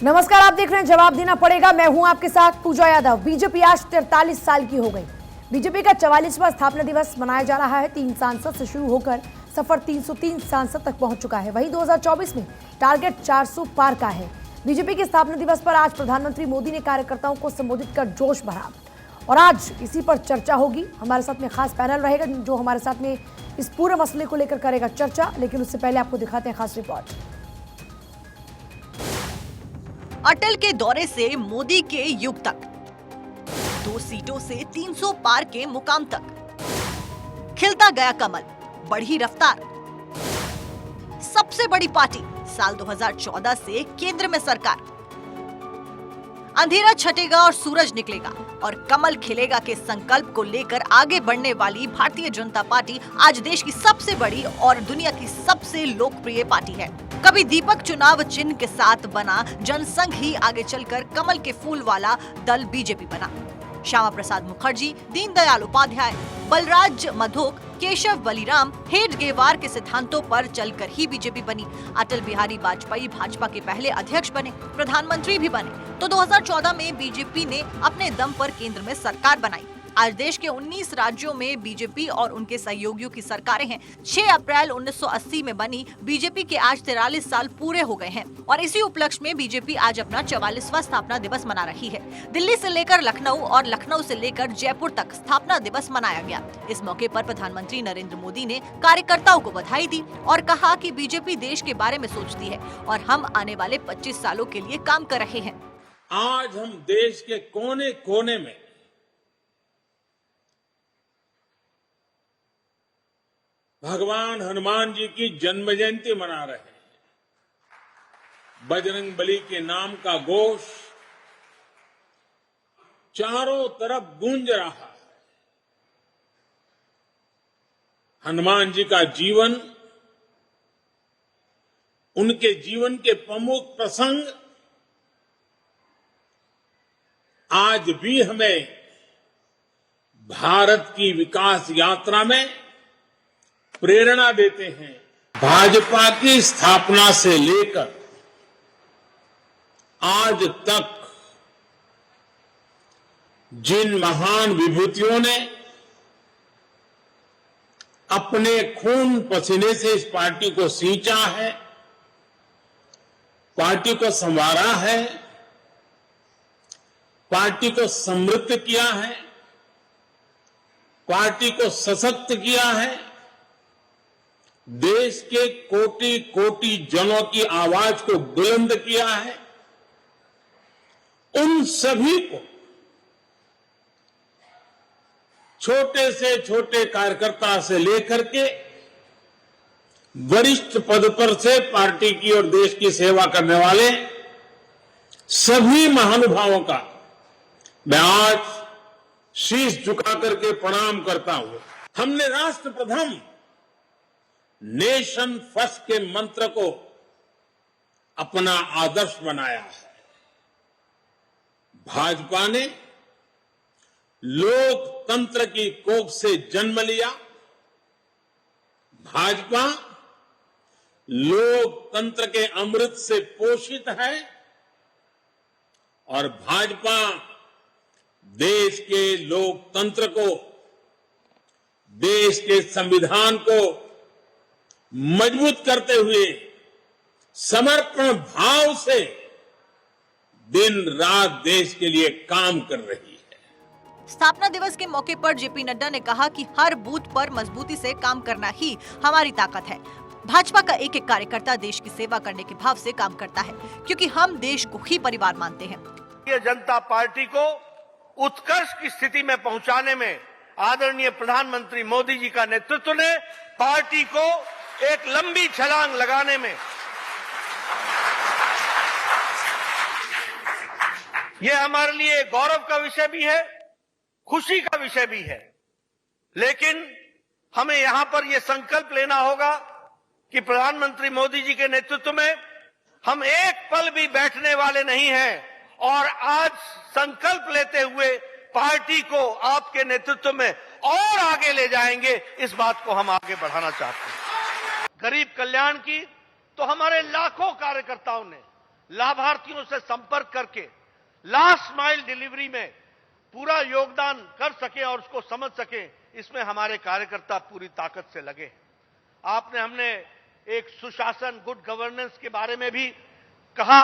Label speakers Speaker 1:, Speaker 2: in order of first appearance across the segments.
Speaker 1: नमस्कार, आप देख रहे हैं जवाब देना पड़ेगा। मैं हूं आपके साथ पूजा यादव। बीजेपी आज 43 साल की हो गई। बीजेपी का 44वां स्थापना दिवस मनाया जा रहा है। 3 सांसद से शुरू होकर सफर 303 सांसद तक पहुंच चुका है। वहीं 2024 में टारगेट 400 पार का है। बीजेपी के स्थापना दिवस पर आज प्रधानमंत्री मोदी ने कार्यकर्ताओं को संबोधित कर जोश भरा और आज इसी पर चर्चा होगी। हमारे साथ में खास पैनल रहेगा जो हमारे साथ में इस पूरे मसले को लेकर करेगा चर्चा। लेकिन उससे पहले आपको दिखाते हैं खास रिपोर्ट।
Speaker 2: अटल के दौरे से मोदी के युग तक, 2 सीटों से 300 पार के मुकाम तक, खिलता गया कमल, बढ़ी रफ्तार। सबसे बड़ी पार्टी, साल 2014 से केंद्र में सरकार। अंधेरा छटेगा और सूरज निकलेगा और कमल खिलेगा के संकल्प को लेकर आगे बढ़ने वाली भारतीय जनता पार्टी आज देश की सबसे बड़ी और दुनिया की सबसे लोकप्रिय पार्टी है। कभी दीपक चुनाव चिन्ह के साथ बना जनसंघ ही आगे चलकर कमल के फूल वाला दल बीजेपी बना। श्यामा प्रसाद मुखर्जी, दीनदयाल उपाध्याय, बलराज मधोक, केशव बलिराम, हेडगेवार के सिद्धांतों पर चलकर ही बीजेपी बनी। अटल बिहारी वाजपेयी भाजपा के पहले अध्यक्ष बने, प्रधानमंत्री भी बने। तो 2014 में बीजेपी ने अपने दम पर केंद्र में सरकार बनाई। आज देश के 19 राज्यों में बीजेपी और उनके सहयोगियों की सरकारें हैं। 6 अप्रैल 1980 में बनी बीजेपी के आज 43 साल पूरे हो गए हैं और इसी उपलक्ष्य में बीजेपी आज अपना 44वां स्थापना दिवस मना रही है। दिल्ली से लेकर लखनऊ और लखनऊ से लेकर जयपुर तक स्थापना दिवस मनाया गया। इस मौके पर प्रधानमंत्री नरेंद्र मोदी ने कार्यकर्ताओं को बधाई दी और कहा कि बीजेपी देश के बारे में सोचती है और हम आने वाले 25 सालों के लिए काम कर रहे हैं।
Speaker 3: आज हम देश के कोने कोने में भगवान हनुमान जी की जन्म जयंती मना रहे हैं। बजरंग बली के नाम का घोष चारों तरफ गूंज रहा है। हनुमान जी का जीवन, उनके जीवन के प्रमुख प्रसंग आज भी हमें भारत की विकास यात्रा में प्रेरणा देते हैं। भाजपा की स्थापना से लेकर आज तक जिन महान विभूतियों ने अपने खून पसीने से इस पार्टी को सींचा है, पार्टी को संवारा है, पार्टी को समृद्ध किया है, पार्टी को सशक्त किया है, देश के कोटि कोटि जनों की आवाज को बुलंद किया है, उन सभी को, छोटे से छोटे कार्यकर्ता से लेकर के वरिष्ठ पद पर से पार्टी की और देश की सेवा करने वाले सभी महानुभावों का मैं आज शीश झुका करके प्रणाम करता हूं। हमने राष्ट्र प्रथम, नेशन फर्स्ट के मंत्र को अपना आदर्श बनाया है। भाजपा ने लोकतंत्र की कोख से जन्म लिया। भाजपा लोकतंत्र के अमृत से पोषित है और भाजपा देश के लोकतंत्र को, देश के संविधान को मजबूत करते हुए समर्पण भाव से दिन रात देश के लिए काम कर रही है।
Speaker 2: स्थापना दिवस के मौके पर जेपी नड्डा ने कहा कि हर बूथ पर मजबूती से काम करना ही हमारी ताकत है। भाजपा का एक एक कार्यकर्ता देश की सेवा करने के भाव से काम करता है क्योंकि हम देश को ही परिवार मानते हैं।
Speaker 4: भारतीय जनता पार्टी को उत्कर्ष की स्थिति में पहुंचाने में आदरणीय प्रधानमंत्री मोदी जी का नेतृत्व ने पार्टी को एक लंबी छलांग लगाने में, यह हमारे लिए गौरव का विषय भी है, खुशी का विषय भी है। लेकिन हमें यहां पर यह संकल्प लेना होगा कि प्रधानमंत्री मोदी जी के नेतृत्व में हम एक पल भी बैठने वाले नहीं हैं और आज संकल्प लेते हुए पार्टी को आपके नेतृत्व में और आगे ले जाएंगे। इस बात को हम आगे बढ़ाना चाहते हैं। गरीब कल्याण की तो हमारे लाखों कार्यकर्ताओं ने लाभार्थियों से संपर्क करके लास्ट माइल डिलीवरी में पूरा योगदान कर सके और उसको समझ सके, इसमें हमारे कार्यकर्ता पूरी ताकत से लगे। हमने एक सुशासन, गुड गवर्नेंस के बारे में भी कहा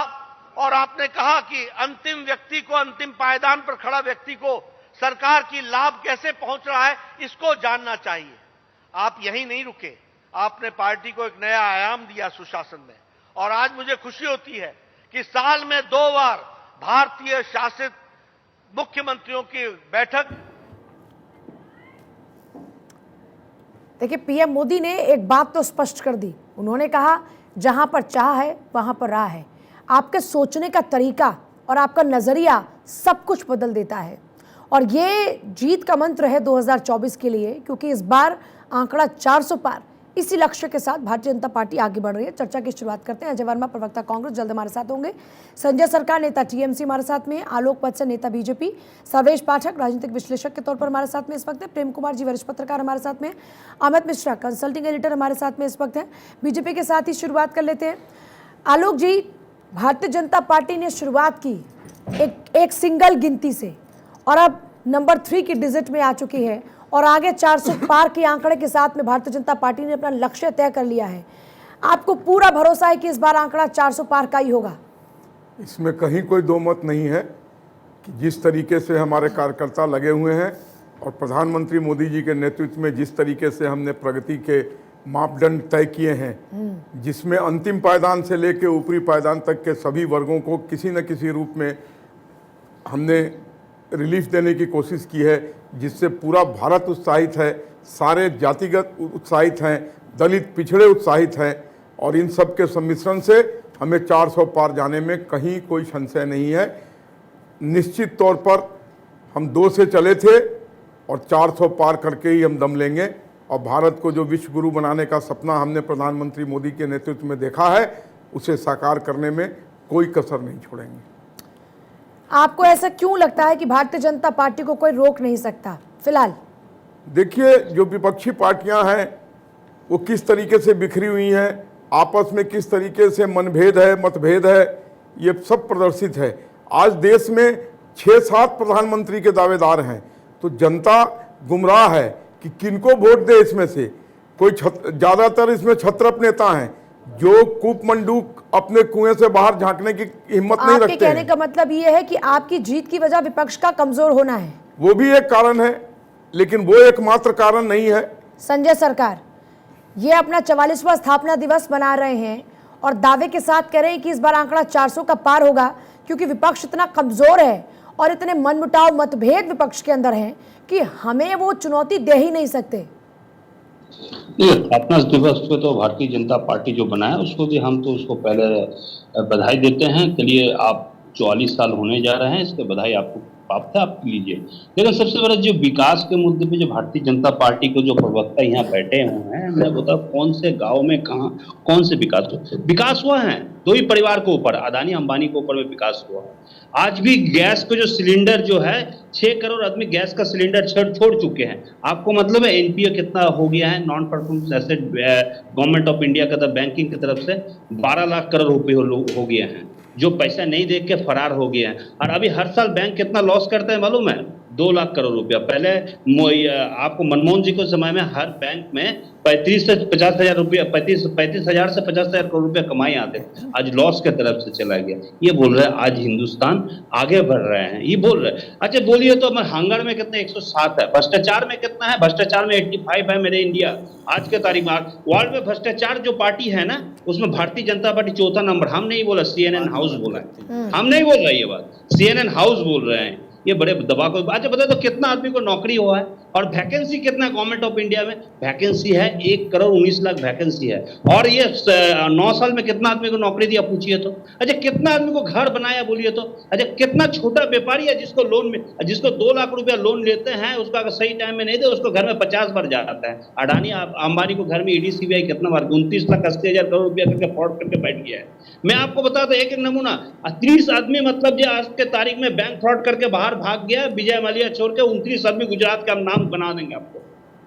Speaker 4: और आपने कहा कि अंतिम व्यक्ति को, अंतिम पायदान पर खड़ा व्यक्ति को सरकार की लाभ कैसे पहुंच रहा है, इसको जानना चाहिए। आप यहीं नहीं रुके, आपने पार्टी को एक नया आयाम दिया सुशासन में। और आज मुझे खुशी होती है कि साल में 2 बार भारतीय शासित मुख्यमंत्रियों की बैठक।
Speaker 1: देखिए, पीएम मोदी ने एक बात तो स्पष्ट कर दी। उन्होंने कहा जहां पर चाह है वहां पर राह है। आपके सोचने का तरीका और आपका नजरिया सब कुछ बदल देता है। और ये जीत का मंत्र है 2024 के लिए, क्योंकि इस बार आंकड़ा 400 पार, इसी लक्ष्य के साथ भारतीय जनता पार्टी आगे बढ़ रही है। चर्चा की शुरुआत करते हैं। अजय वर्मा, प्रवक्ता कांग्रेस, जल्द हमारे साथ होंगे। संजय सरकार, नेता टीएमसी, हमारे साथ में। आलोक बच्चन, नेता बीजेपी। सर्वेश पाठक, राजनीतिक विश्लेषक के तौर पर हमारे साथ में इस वक्त है। प्रेम कुमार जी, वरिष्ठ पत्रकार, हमारे साथ में। अमित मिश्रा, कंसल्टिंग एडिटर, हमारे साथ में इस वक्त है। बीजेपी के साथ ही शुरुआत कर लेते हैं। आलोक जी, भारतीय जनता पार्टी ने शुरुआत की एक सिंगल गिनती से और अब नंबर 3 की डिजिट में आ चुकी है और आगे 400 पार के आंकड़े के साथ में भारतीय जनता पार्टी ने अपना लक्ष्य तय कर लिया है। आपको पूरा भरोसा है कि इस बार आंकड़ा 400 पार का ही होगा?
Speaker 5: इसमें कहीं कोई दो मत नहीं है कि जिस तरीके से हमारे कार्यकर्ता लगे हुए हैं और प्रधानमंत्री मोदी जी के नेतृत्व में जिस तरीके से हमने प्रगति के मापदंड तय किए हैं, जिसमें अंतिम पायदान से लेकर ऊपरी पायदान तक के सभी वर्गों को किसी न किसी रूप में हमने रिलीफ देने की कोशिश की है, जिससे पूरा भारत उत्साहित है, सारे जातिगत उत्साहित हैं, दलित पिछड़े उत्साहित हैं और इन सब के सम्मिश्रण से हमें 400 पार जाने में कहीं कोई संशय नहीं है। निश्चित तौर पर हम 2 से चले थे और 400 पार करके ही हम दम लेंगे और भारत को जो विश्व गुरु बनाने का सपना हमने प्रधानमंत्री मोदी के नेतृत्व में देखा है, उसे साकार करने में कोई कसर नहीं छोड़ेंगे।
Speaker 1: आपको ऐसा क्यों लगता है कि भारतीय जनता पार्टी को कोई रोक नहीं सकता फिलहाल?
Speaker 5: देखिए, जो विपक्षी पार्टियां हैं वो किस तरीके से बिखरी हुई हैं, आपस में किस तरीके से मनभेद है, मतभेद है, ये सब प्रदर्शित है। आज देश में 6-7 प्रधानमंत्री के दावेदार हैं, तो जनता गुमराह है कि किनको वोट दे। इसमें से कोई ज़्यादातर इसमें छत्रप नेता हैं जो कूप मंडूक अपने कुएं से बाहर झांकने की हिम्मत नहीं रखते हैं।
Speaker 1: आपके कहने का मतलब ये है कि आपकी जीत की वजह विपक्ष का कमजोर होना है?
Speaker 5: वो भी एक कारण है, लेकिन वो एकमात्र कारण नहीं है।
Speaker 1: संजय सरकार, ये अपना 44वां स्थापना दिवस मना रहे हैं और दावे के साथ कह रहे हैं कि इस बार आंकड़ा 400 का पार होगा, क्योंकि विपक्ष इतना कमजोर है और इतने मनमुटाव, मतभेद विपक्ष के अंदर हैं कि हमें वो चुनौती दे ही नहीं सकते।
Speaker 6: स्थापना दिवस पे तो भारतीय जनता पार्टी जो बनाया उसको भी हम तो उसको पहले बधाई देते हैं। चलिए, आप 44 साल होने जा रहे हैं, इसके बधाई आपको प्राप्त है, आप लीजिए। लेकिन सबसे बड़ा जो विकास के मुद्दे पे जो भारतीय जनता पार्टी को जो प्रवक्ता यहाँ बैठे हुए हैं, मैं बताऊं कौन से गांव में कहाँ कौन से विकास हुआ है? 2 ही परिवार के ऊपर, अदानी अंबानी के ऊपर में विकास हुआ है। आज भी गैस को जो सिलेंडर जो है 6 करोड़ आदमी गैस का सिलेंडर छोड़ चुके हैं। आपको मतलब है एनपीओ कितना हो गया है, non performance asset, government of India का बैंकिंग की तरफ से 12 लाख करोड़ रुपए हो गए हैं, जो पैसा नहीं देख के फरार हो गए हैं। और अभी हर साल बैंक कितना लॉस करता है मालूम है? 2 लाख करोड़ रुपया। पहले आपको मनमोहन जी के समय में हर बैंक में 35 से 50 हजार रुपया, 35 हजार से 50 हजार करोड़ रुपया कमाई आते, आज लॉस के तरफ से चला गया। ये बोल रहे हैं आज हिंदुस्तान आगे बढ़ रहे हैं, ये बोल रहे हैं। अच्छा बोलिए तो हंगर में कितना 107 है, भ्रष्टाचार में कितना है? भ्रष्टाचार में 85 है मेरे इंडिया आज के तारीख में। वर्ल्ड में भ्रष्टाचार जो पार्टी है ना, उसमें भारतीय जनता पार्टी 4था नंबर। हम नहीं बोला, CNN हाउस बोला है, हम नहीं बोल रहे ये बात, CNN हाउस बोल रहे हैं। ये बड़े दबाव को। अच्छा बताओ तो कितना आदमी को नौकरी हुआ है और वैकेंसी कितना गवर्नमेंट ऑफ इंडिया में? वैकेंसी है 1 करोड़ 19 लाख वैकेंसी है। और ये 9 साल में कितना आदमी को नौकरी दिया पूछिए तो? अच्छा कितना आदमी को घर बनाया बोलिए तो? अच्छा कितना छोटा व्यापारी है जिसको लोन में, जिसको 2 लाख रुपया लोन लेते हैं, उसको अगर सही टाइम में नहीं दे उसको घर में 50 बार जाता है। अडानी अंबानी को घर में ईडी सीबीआई कितना बार 29 लाख 80 हजार करोड़ रुपया करके फ्रॉड करके बैठ गया है। मैं आपको बता दूं एक नमूना, 30 आदमी मतलब जो आज के तारीख में बैंक फ्रॉड करके बाहर भाग गया, विजय माल्या छोड़ के 29 आदमी गुजरात का हम नाम बना देंगे आपको।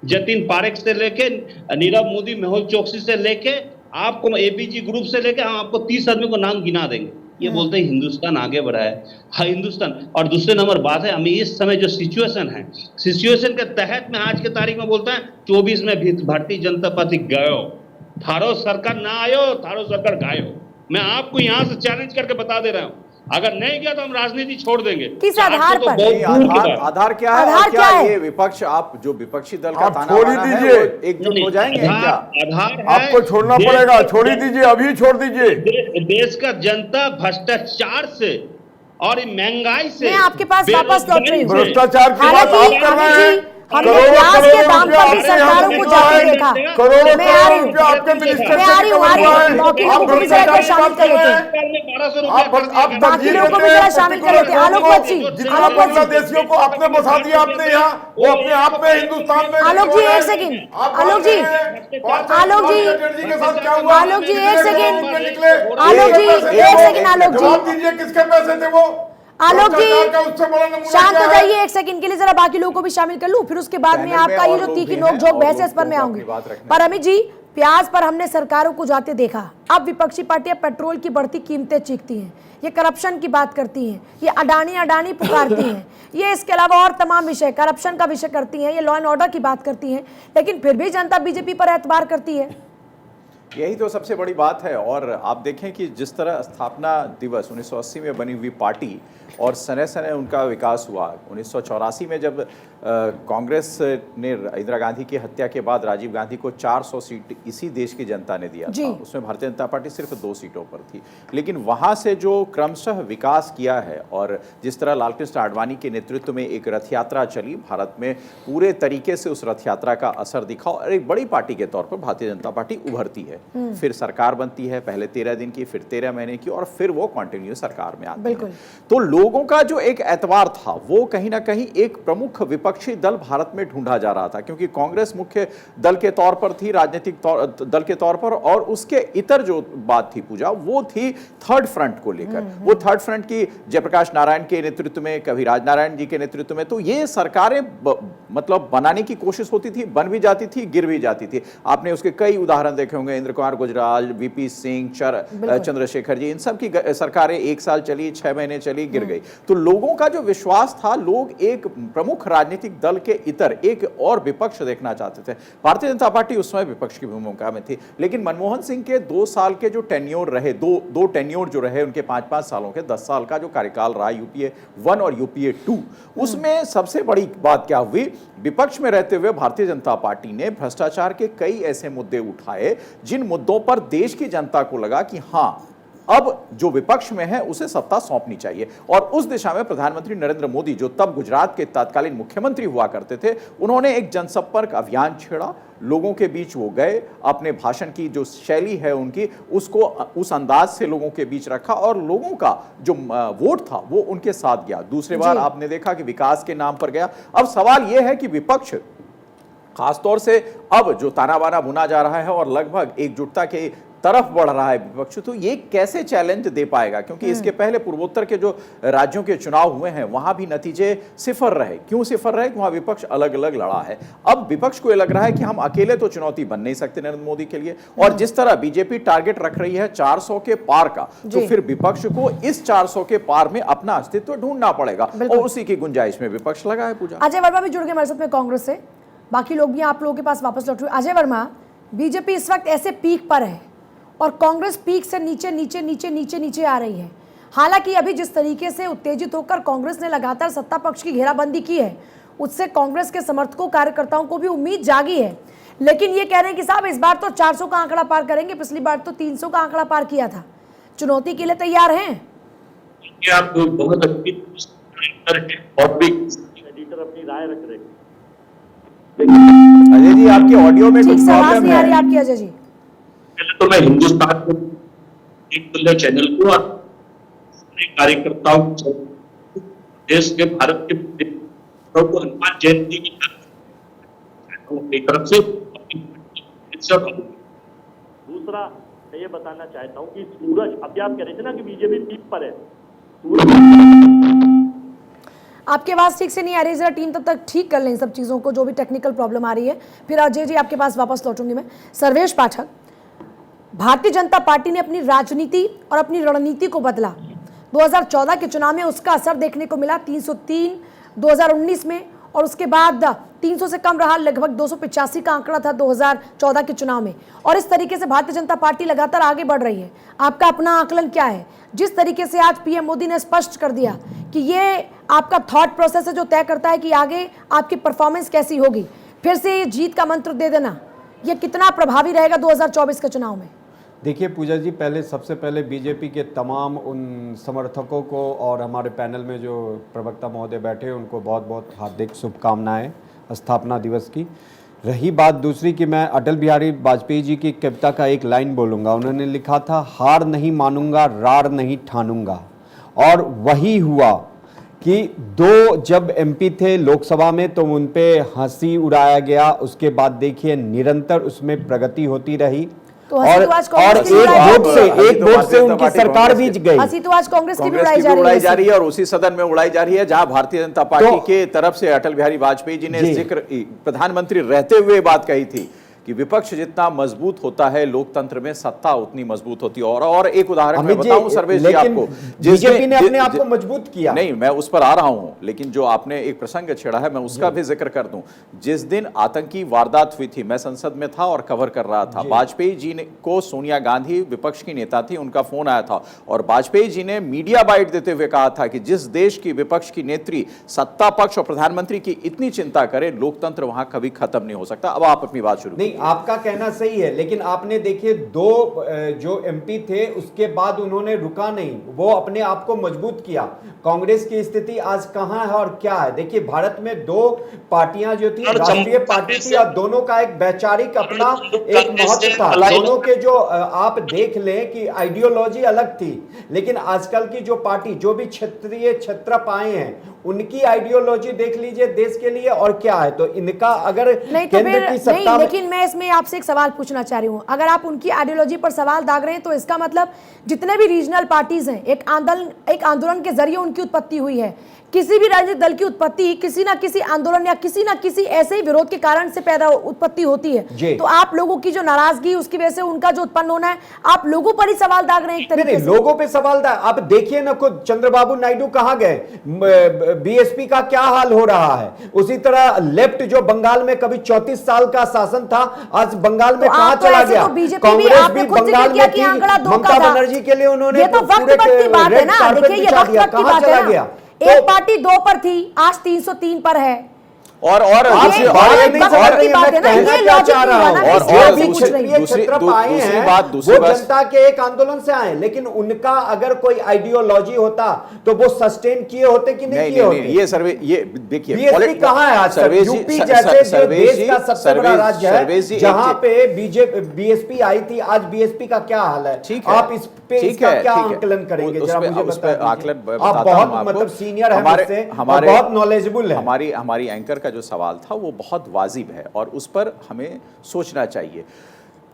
Speaker 6: जतिन पारेख से लेके नीरव मोदी, मेहुल चोकसी से लेके आपको एपीजी ग्रुप से लेके हम आपको 30 आदमी को नाम गिना देंगे। ये बोलते हैं हिंदुस्तान आगे बढ़ा है। हाँ, हिंदुस्तान। और दूसरे नंबर बात है, हमें इस समय जो सिचुएशन है, सिचुएशन के तहत में आज के तारीख में बोलता है 24 में भी भारतीय जनता पार्टी गयो, थारो सरकार ना आयो, थारो सरकार गायो। मैं आपको यहां से चैलेंज करके बता दे रहा हूं, अगर नहीं गया तो हम राजनीति छोड़ देंगे।
Speaker 1: किस आधार पर?
Speaker 7: आधार क्या है? और क्या ये विपक्ष, आप जो विपक्षी दल का ताना
Speaker 5: छोड़ ही
Speaker 7: बाना है,
Speaker 5: दीजिए।
Speaker 7: वो एकजुट हो जाएंगे क्या?
Speaker 6: आधार है,
Speaker 5: आपको छोड़ना पड़ेगा, छोड़ ही दीजिए, अभी छोड़ दीजिए।
Speaker 6: देश का जनता भ्रष्टाचार से और महंगाई से,
Speaker 1: मैं आपके पास वापस लौट रही हूँ।
Speaker 5: भ्रष्टाचार की बात आप कर रहे हैं।
Speaker 1: हमने प्याज के दाम पर भी सरकारों को जाते देखा।
Speaker 5: करोड़ों
Speaker 1: मैं आ रही हूँ,
Speaker 5: रुपया आपके मिनिस्टर
Speaker 1: मैं आ रही हूँ, बाकी लोगों को भी जरा शामिल कर लेते हैं, बाकी लोगों को भी जरा शामिल कर लेते हैं। आलोक बच्ची,
Speaker 5: जितना बांग्लादेशियों को आपने बसा दिया आपने यहाँ, वो अपने आप में हिंदुस्तान में।
Speaker 1: आलोक जी एक सेकंड, आलोक जी, आलोक जी,
Speaker 5: के साथ क्या हुआ?
Speaker 1: आलोक जी एक सेकंड,
Speaker 5: निकले
Speaker 1: आलोक जी एक सेकंड, आलोक
Speaker 5: जवाब
Speaker 1: जी,
Speaker 5: दीजिए, किसके पैसे थे वो?
Speaker 1: आलोक जी
Speaker 5: उससे बड़ा नमूना
Speaker 1: शांत
Speaker 5: क्या
Speaker 1: हो
Speaker 5: है?
Speaker 1: जाइए एक सेकंड के लिए, जरा बाकी लोगों को भी शामिल कर लूं, फिर उसके बाद में
Speaker 7: पैनल में
Speaker 1: आपका ये
Speaker 7: और
Speaker 1: जो
Speaker 7: लोग
Speaker 1: तीखी
Speaker 7: भी
Speaker 1: नोक
Speaker 7: हैं,
Speaker 1: झोंक
Speaker 7: और
Speaker 1: बहस है
Speaker 7: लोग
Speaker 1: इस पर मैं
Speaker 7: को
Speaker 1: आऊंगी।
Speaker 7: अपनी बात रखनी
Speaker 1: पर अमित जी, प्याज पर हमने सरकारों को जाते देखा, अब विपक्षी पार्टियां पेट्रोल की बढ़ती कीमतें चीखती हैं, ये करप्शन की बात करती हैं, ये अडानी पुकारती हैं, ये इसके अलावा और तमाम विषय करप्शन का विषय करती हैं, ये लॉ एंड ऑर्डर की बात करती हैं, लेकिन फिर भी जनता बीजेपी पर एतबार करती है।
Speaker 7: यही तो सबसे बड़ी बात है। और आप देखें कि जिस तरह स्थापना दिवस 1980 में बनी हुई पार्टी और सने सने उनका विकास हुआ, 1984 में जब कांग्रेस ने इंदिरा गांधी की हत्या के बाद राजीव गांधी को 400 सीट इसी देश की जनता ने दिया था, उसमें भारतीय जनता पार्टी सिर्फ 2 सीटों पर थी। लेकिन वहाँ से जो क्रमशः विकास किया है और जिस तरह लालकृष्ण आडवाणी के नेतृत्व में एक रथ यात्रा चली भारत में, पूरे तरीके से उस रथ यात्रा का असर दिखा और एक बड़ी पार्टी के तौर पर भारतीय जनता पार्टी उभरती है। फिर सरकार बनती है, पहले 13 दिन की, फिर 13 महीने की, और फिर वो कंटिन्यू सरकार में आती है। तो लोगों का जो एक एतबार था वो कहीं ना कहीं एक प्रमुख विपक्षी दल भारत में ढूंढा जा रहा था, क्योंकि कांग्रेस मुख्य दल के तौर पर थी, राजनीतिक दल के तौर पर, और उसके इतर जो बात थी पूजा, वो थी थर्ड फ्रंट को लेकर। वो थर्ड फ्रंट की जयप्रकाश नारायण के नेतृत्व में, कभी राजनारायण जी के नेतृत्व में, तो ये सरकारें मतलब बनाने की कोशिश होती थी, बन भी जाती थी, गिर भी जाती थी। आपने उसके कई उदाहरण देखे होंगे, इंद्र कुमार गुजराल, वीपी सिंह, चंद्रशेखर जी, इन सब की सरकारें 1 साल चली, 6 महीने चली, गिर गई। तो लोगों का जो विश्वास था, लोग एक प्रमुख राजनीतिक दल के इतर एक और विपक्ष देखना चाहते थे। भारतीय जनता पार्टी उस समय विपक्ष की भूमिका में थी, लेकिन मनमोहन सिंह के 2 साल के जो टेन्योर रहे, दो टेन्योर जो रहे उनके 5-5 सालों के, 10 साल का जो कार्यकाल रहा यूपीए 1 और यूपीए 2, उसमें सबसे बड़ी बात क्या हुई, विपक्ष में रहते हुए भारतीय जनता पार्टी ने भ्रष्टाचार के कई ऐसे मुद्दे उठाए जिन मुद्दों पर देश की जनता को लगा कि हां, अब जो विपक्ष में है उसे सत्ता सौंपनी चाहिए। और उस दिशा में प्रधानमंत्री नरेंद्र मोदी, जो तब गुजरात के तत्कालीन मुख्यमंत्री हुआ करते थे, उन्होंने एक जनसंपर्क अभियान छेड़ा, लोगों के बीच वो गए, अपने भाषण की जो शैली है उनकी, उसको उस अंदाज से लोगों के बीच रखा और लोगों का जो वोट था वो उनके साथ गया। दूसरी बार आपने देखा कि विकास के नाम पर गया। अब सवाल यह है कि विपक्ष, खासतौर से अब जो ताना बाना बुना जा रहा है और लगभग एकजुटता के तरफ बढ़ रहा है विपक्ष, तो ये कैसे चैलेंज दे पाएगा? क्योंकि इसके पहले पूर्वोत्तर के जो राज्यों के चुनाव हुए हैं वहां भी नतीजे सिफर रहे। क्यों सिफर रहे? वहां विपक्ष अलग अलग लड़ा है। अब विपक्ष को यह लग रहा है कि हम अकेले तो चुनौती बन नहीं सकते नरेंद्र मोदी के लिए, और जिस तरह बीजेपी टारगेट रख रही है 400 के पार का, तो फिर विपक्ष को इस 400 के पार में अपना अस्तित्व ढूंढना पड़ेगा, और उसी की गुंजाइश में विपक्ष लगा है। पूजा,
Speaker 1: अजय वर्मा भी जुड़ गए हमारे साथ में कांग्रेस से, बाकी लोग भी आप लोगों के पास वापस लौट रहे। अजय वर्मा, बीजेपी इस वक्त ऐसे पीक पर है और कांग्रेस पीक से नीचे नीचे नीचे नीचे नीचे आ रही है। हालांकि अभी जिस तरीके से उत्तेजित होकर कांग्रेस ने लगातार सत्ता पक्ष की घेराबंदी की है, उससे कांग्रेस के समर्थकों, कार्यकर्ताओं को भी उम्मीद जागी है। लेकिन ये कह रहे हैं कि साहब इस बार तो 400 का आंकड़ा पार करेंगे, पिछली बार तो 300 का आंकड़ा पार किया था। चुनौती के लिए तैयार हैं?
Speaker 8: आप बहुत अपनी राय रख रहे हैं।
Speaker 7: अजय जी, आपके ऑडियो में कुछ प्रॉब्लम
Speaker 1: नहीं आ रही आपकी अजय जी।
Speaker 8: तो मैं हिंदुस्तान को एक चैनल को और कार्यकर्ताओं को, देश के भारत के को हनुमान जयंती की तरफ से दूसरा मैं ये बताना चाहता हूँ कि सूरज, अभी आप कह रहे थे ना कि बीजेपी पीक पर है,
Speaker 1: आपकी आवाज ठीक से नहीं आ रही, जरा टीम तब तक ठीक कर लें सब चीजों को, जो भी टेक्निकल प्रॉब्लम आ रही है। फिर अजय जी आपके पास वापस लौटूंगी मैं। सर्वेश पाठक, भारतीय जनता पार्टी ने अपनी राजनीति और अपनी रणनीति को बदला। 2014 के चुनाव में उसका असर देखने को मिला, 303 2019 में, और उसके बाद 300 से कम रहा, लगभग 285 का आंकड़ा था 2014 के चुनाव में। और इस तरीके से भारतीय जनता पार्टी लगातार आगे बढ़ रही है। आपका अपना आकलन क्या है? जिस तरीके से आज पीएम मोदी ने स्पष्ट कर दिया कि ये आपका थॉट प्रोसेस है जो तय करता है कि आगे आपकी परफॉर्मेंस कैसी होगी, फिर से ये जीत का मंत्र दे देना, ये कितना प्रभावी रहेगा 2024 के चुनाव में?
Speaker 9: देखिए पूजा जी, सबसे पहले बीजेपी के तमाम उन समर्थकों को और हमारे पैनल में जो प्रवक्ता महोदय बैठे हैं उनको बहुत बहुत हार्दिक शुभकामनाएं स्थापना दिवस की। रही बात दूसरी कि मैं अटल बिहारी वाजपेयी जी की कविता का एक लाइन बोलूँगा। उन्होंने लिखा था, हार नहीं मानूंगा, रार नहीं ठानूंगा। और वही हुआ कि 2 जब एमपी थे लोकसभा में तो उन पे हंसी उड़ाया गया। उसके बाद देखिए निरंतर उसमें प्रगति होती रही
Speaker 1: तो
Speaker 9: और एक वोट से उनकी सरकार भी गई।
Speaker 1: हंसी तो आज कांग्रेस की भी
Speaker 7: कांग्रेस की उड़ाई जा रही है और उसी सदन में उड़ाई जा रही है जहां भारतीय जनता पार्टी के तरफ से अटल बिहारी वाजपेयी जी ने जिक्र प्रधानमंत्री रहते हुए बात कही थी कि विपक्ष जितना मजबूत होता है लोकतंत्र में सत्ता उतनी मजबूत होती है। और एक उदाहरण मैं बताऊं सर्वेश जी आपको,
Speaker 9: बीजेपी ने अपने आप को मजबूत किया।
Speaker 7: नहीं, मैं उस पर आ रहा हूं, लेकिन जो आपने एक प्रसंग छेड़ा है मैं उसका भी जिक्र कर दूं। जिस दिन आतंकी वारदात हुई थी, मैं संसद में था और कवर कर रहा था। वाजपेयी जी ने को सोनिया गांधी विपक्ष की नेता थी, उनका फोन आया था और वाजपेयी जी ने मीडिया बाइट देते हुए कहा था कि जिस देश की विपक्ष की नेत्री सत्ता पक्ष और प्रधानमंत्री की इतनी चिंता करे, लोकतंत्र वहां कभी खत्म नहीं हो सकता। अब आप अपनी बात शुरू।
Speaker 9: आपका कहना सही है, लेकिन आपने देखिए 2 जो एमपी थे उसके बाद उन्होंने रुका नहीं, वो अपने आप को मजबूत किया। कांग्रेस की स्थिति आज कहां है और क्या है? देखिए भारत में 2 पार्टियां जो थी, राष्ट्रीय पार्टी थी और दोनों का एक वैचारिक अपना एक महत्व था। दोनों के जो आप देख लें कि आइडियोलॉजी अलग थी, लेकिन आजकल की जो पार्टी जो भी क्षेत्रीय क्षेत्र आए हैं उनकी आइडियोलॉजी देख लीजिए देश के लिए और क्या है। तो इनका अगर
Speaker 1: नहीं तो केंद्र की सत्ता नहीं, लेकिन मैं इसमें आपसे एक सवाल पूछना चाह रही हूं। अगर आप उनकी आइडियोलॉजी पर सवाल दाग रहे हैं तो इसका मतलब जितने भी रीजनल पार्टीज हैं, एक आंदोलन के जरिए उनकी उत्पत्ति हुई है। किसी भी राजनीतिक दल की उत्पत्ति किसी ना किसी आंदोलन या किसी ना किसी ऐसे ही विरोध के कारण से उत्पत्ति होती है। तो आप लोगों की जो नाराजगी उसकी वजह से उनका जो उत्पन्न होना है, आप लोगों पर ही सवाल दाग रहे हैं एक तरीके से।
Speaker 9: लोगों पे सवाल दाग, आप देखिए ना, खुद चंद्रबाबू नायडू कहां गए, बीएसपी का क्या हाल हो रहा है। उसी तरह लेफ्ट जो बंगाल में कभी 34 साल का शासन था, आज बंगाल में कहां चला गया। कांग्रेस भी बंगाल में थी, ममता बनर्जी के लिए उन्होंने
Speaker 1: वक्त की बात है ना। देखिए ये वक्त की बात है ना, एक पार्टी 2 पर थी, आज 303 पर है।
Speaker 7: और दूसरी बात
Speaker 9: जनता के एक आंदोलन से आए, लेकिन उनका अगर कोई आइडियोलॉजी होता तो वो सस्टेन किए होते कि नहीं किए होते।
Speaker 7: ये सर्वे, ये देखिए
Speaker 9: बीएसपी कहां है आज? यूपी जैसे जो देश का सबसे बड़ा राज्य है जहां पे बीएसपी आई थी, आज बीएसपी का क्या हाल है? आप इस पे इसका क्या आंकलन करेंगे जरा मुझे बताइए। आप बहुत मतलब सीनियर हैं मुझसे, बहुत नॉलेजेबल है।
Speaker 7: हमारी एंकर का जो सवाल था वो बहुत वाजिब है और उस पर हमें सोचना चाहिए।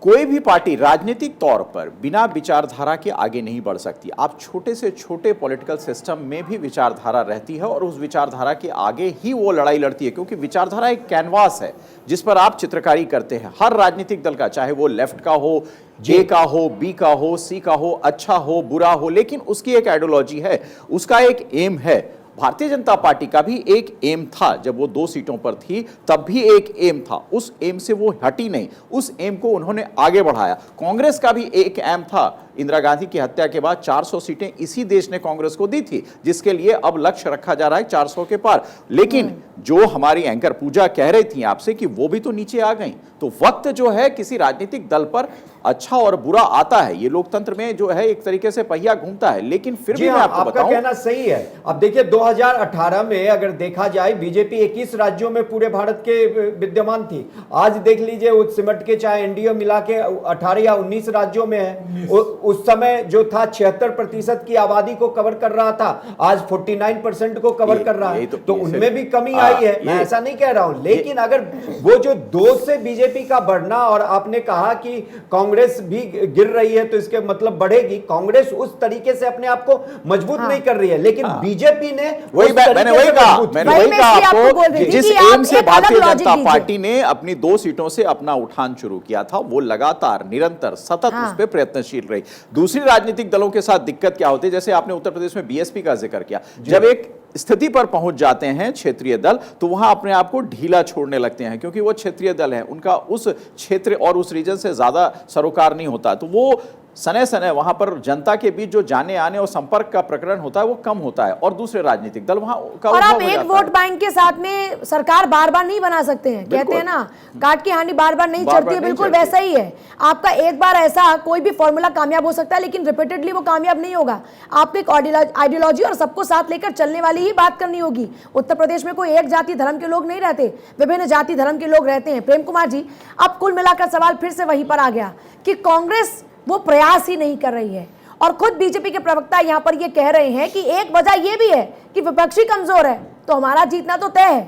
Speaker 7: कोई भी पार्टी राजनीतिक तौर पर बिना विचारधारा के आगे नहीं बढ़ सकती। आप छोटे से छोटे पॉलिटिकल सिस्टम में भी विचारधारा रहती है और उस विचारधारा के आगे ही वो लड़ाई लड़ती है, क्योंकि विचारधारा एक कैनवास है जिस पर आप चित्रकारी करते हैं। हर राजनीतिक दल का, चाहे वो लेफ्ट का हो, ए का हो, बी का हो, सी का हो, अच्छा हो, बुरा हो, लेकिन उसकी एक आइडियोलॉजी है, उसका एक एम है। भारतीय जनता पार्टी का भी एक एम था, जब वो 2 सीटों पर थी तब भी एक एम था, उस एम से वो हटी नहीं, उस एम को उन्होंने आगे बढ़ाया। कांग्रेस का भी एक एम था, इंदिरा गांधी की हत्या के बाद 400 सीटें इसी देश ने कांग्रेस को दी थी, जिसके लिए अब लक्ष्य रखा जा रहा है 400 के पार। लेकिन जो हमारी एंकर पूजा कह रही थी आपसे कि वो भी तो नीचे आ गई। तो वक्त जो है किसी राजनीतिक दल पर अच्छा और बुरा आता है, ये लोकतंत्र में जो है एक तरीके से पहिया घूमता है, लेकिन फिर भी मैं आपको बताऊं,
Speaker 9: कहना सही है। अब देखिए 2018 में अगर देखा जाए बीजेपी 21 राज्यों में पूरे भारत के विद्यमान थी। आज देख लीजिए सिमट के चाहे एनडीए मिला के 18 या 19 राज्यों में है। उस समय जो था 76% की आबादी को कवर कर रहा था, आज 49% को कवर कर रहा है, तो उनमें भी कमी आई है, मैं ऐसा नहीं कह रहा हूं। लेकिन अगर वो जो 2 से बीजेपी का बढ़ना, और आपने कहा कि कांग्रेस भी गिर रही है तो इसके मतलब बढ़ेगी, कांग्रेस उस तरीके से अपने आप को मजबूत नहीं कर रही है, लेकिन बीजेपी ने
Speaker 7: मैंने वही कहा आपको, जिस एम से भारतीय जनता पार्टी ने अपनी 2 सीटों से अपना उठान शुरू किया था, वो लगातार निरंतर सतत उस पर प्रयत्नशील रही। दूसरी राजनीतिक दलों के साथ दिक्कत क्या होती है, जैसे आपने उत्तर प्रदेश में बीएसपी का जिक्र किया, जब एक स्थिति पर पहुंच जाते हैं क्षेत्रीय दल, तो वहां अपने आप को ढीला छोड़ने लगते हैं, क्योंकि वो क्षेत्रीय दल है, उनका उस क्षेत्र और उस रीजन से ज्यादा सरोकार नहीं होता, तो वो सने सने वहां पर जनता के बीच जो जाने आने और संपर्क का प्रकरण होता है वो कम होता है, और दूसरे राजनीतिक दल वहां का
Speaker 1: और आप एक वोट बैंक के साथ में सरकार बार बार नहीं बना सकते हैं, कहते हैं ना काट की हांडी बार बार नहीं चढ़ती है, बिल्कुल वैसा ही है। आपका एक बार ऐसा कोई भी फॉर्मूला कामयाब हो सकता है, लेकिन रिपीटेडली वो कामयाब नहीं होगा। आपको एक आइडियोलॉजी और सबको साथ लेकर चलने वाली ही बात करनी होगी। उत्तर प्रदेश में कोई एक जाति धर्म के लोग नहीं रहते, विभिन्न जाति धर्म के लोग रहते हैं। प्रेम कुमार जी, अब कुल मिलाकर सवाल फिर से वहीं पर आ गया कि कांग्रेस वो प्रयास ही नहीं कर रही है, और खुद बीजेपी के प्रवक्ता यहां पर ये कह रहे हैं कि एक वजह ये भी है कि विपक्षी कमजोर है, तो हमारा जीतना तो तय है।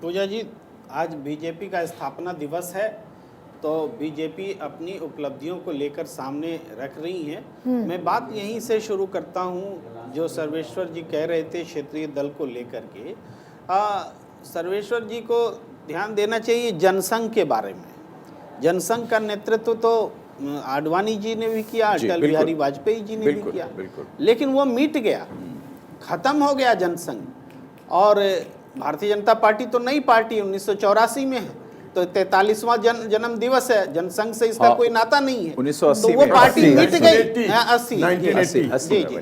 Speaker 10: पूजा जी, आज बीजेपी का स्थापना दिवस है, तो बीजेपी अपनी उपलब्धियों को लेकर सामने रख रही है। मैं बात यहीं से शुरू करता हूं, जो सर्वेश्वर जी कह रहे थे क्षेत्रीय दल को लेकर के। सर्वेश्वर जी को ध्यान देना चाहिए जनसंघ के बारे में। जनसंघ का नेतृत्व तो आडवाणी जी ने भी किया, अटल बिहारी वाजपेयी जी ने भी किया, लेकिन वो मिट गया, खत्म हो गया जनसंघ। और भारतीय जनता पार्टी तो नई पार्टी 1984 में है, तो 43वां जन्म दिवस है, जनसंघ से इसका कोई नाता नहीं है,
Speaker 7: 1980
Speaker 10: तो वो पार्टी मिट गई।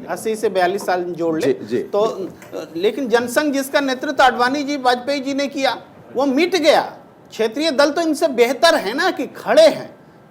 Speaker 10: 80 से 42 साल जोड़ ले तो, लेकिन जनसंघ जिसका नेतृत्व आडवाणी जी वाजपेयी जी ने किया, वो मिट गया। क्षेत्रीय दल तो इनसे बेहतर है ना कि खड़े हैं,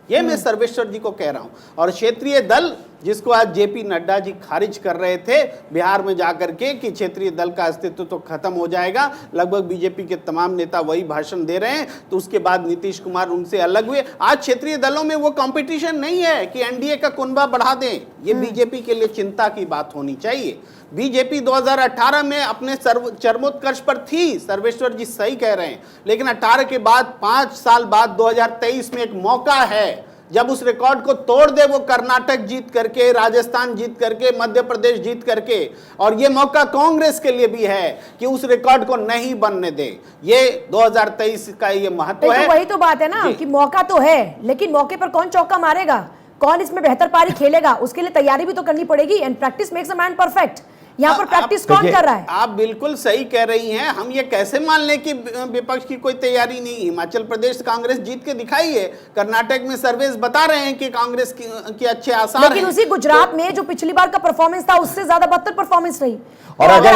Speaker 10: ये मैं सर्वेश्वर जी को कह रहा हूं। और क्षेत्रीय दल जिसको आज जेपी नड्डा जी खारिज कर रहे थे बिहार में जाकर के कि क्षेत्रीय दल का अस्तित्व तो खत्म हो जाएगा, लगभग बीजेपी के तमाम नेता वही भाषण दे रहे हैं, तो उसके बाद नीतीश कुमार उनसे अलग हुए। आज क्षेत्रीय दलों में वो कंपटीशन नहीं है कि एनडीए का कुनबा बढ़ा दें, ये बीजेपी के लिए चिंता की बात होनी चाहिए। बीजेपी 2018 में अपने चरमोत्कर्ष पर थी, सर्वेश्वर जी सही कह रहे हैं, लेकिन 18 के बाद 5 साल बाद 2023 में एक मौका है जब उस रिकॉर्ड को तोड़ दे, वो कर्नाटक जीत करके, राजस्थान जीत करके, मध्य प्रदेश जीत करके। और ये मौका कांग्रेस के लिए भी है कि उस रिकॉर्ड को नहीं बनने दे। ये 2023 का ये महत्व है।
Speaker 1: वही तो बात है ना कि मौका तो है, लेकिन मौके पर कौन चौका मारेगा, कौन इसमें बेहतर पारी खेलेगा, उसके लिए तैयारी भी तो करनी पड़ेगी। And practice makes a man perfect. यहाँ पर प्रैक्टिस कौन कर रहा है?
Speaker 10: आप बिल्कुल सही कह रही हैं। हम ये कैसे मान लें कि विपक्ष की कोई तैयारी नहीं? हिमाचल प्रदेश कांग्रेस जीत के दिखाई है, कर्नाटक में सर्वेस बता रहे हैं कि कांग्रेस की अच्छे आसार हैं।
Speaker 1: लेकिन उसी गुजरात में जो पिछली बार का परफॉर्मेंस था उससे ज्यादा बदतर परफॉर्मेंस रही।
Speaker 9: और अगर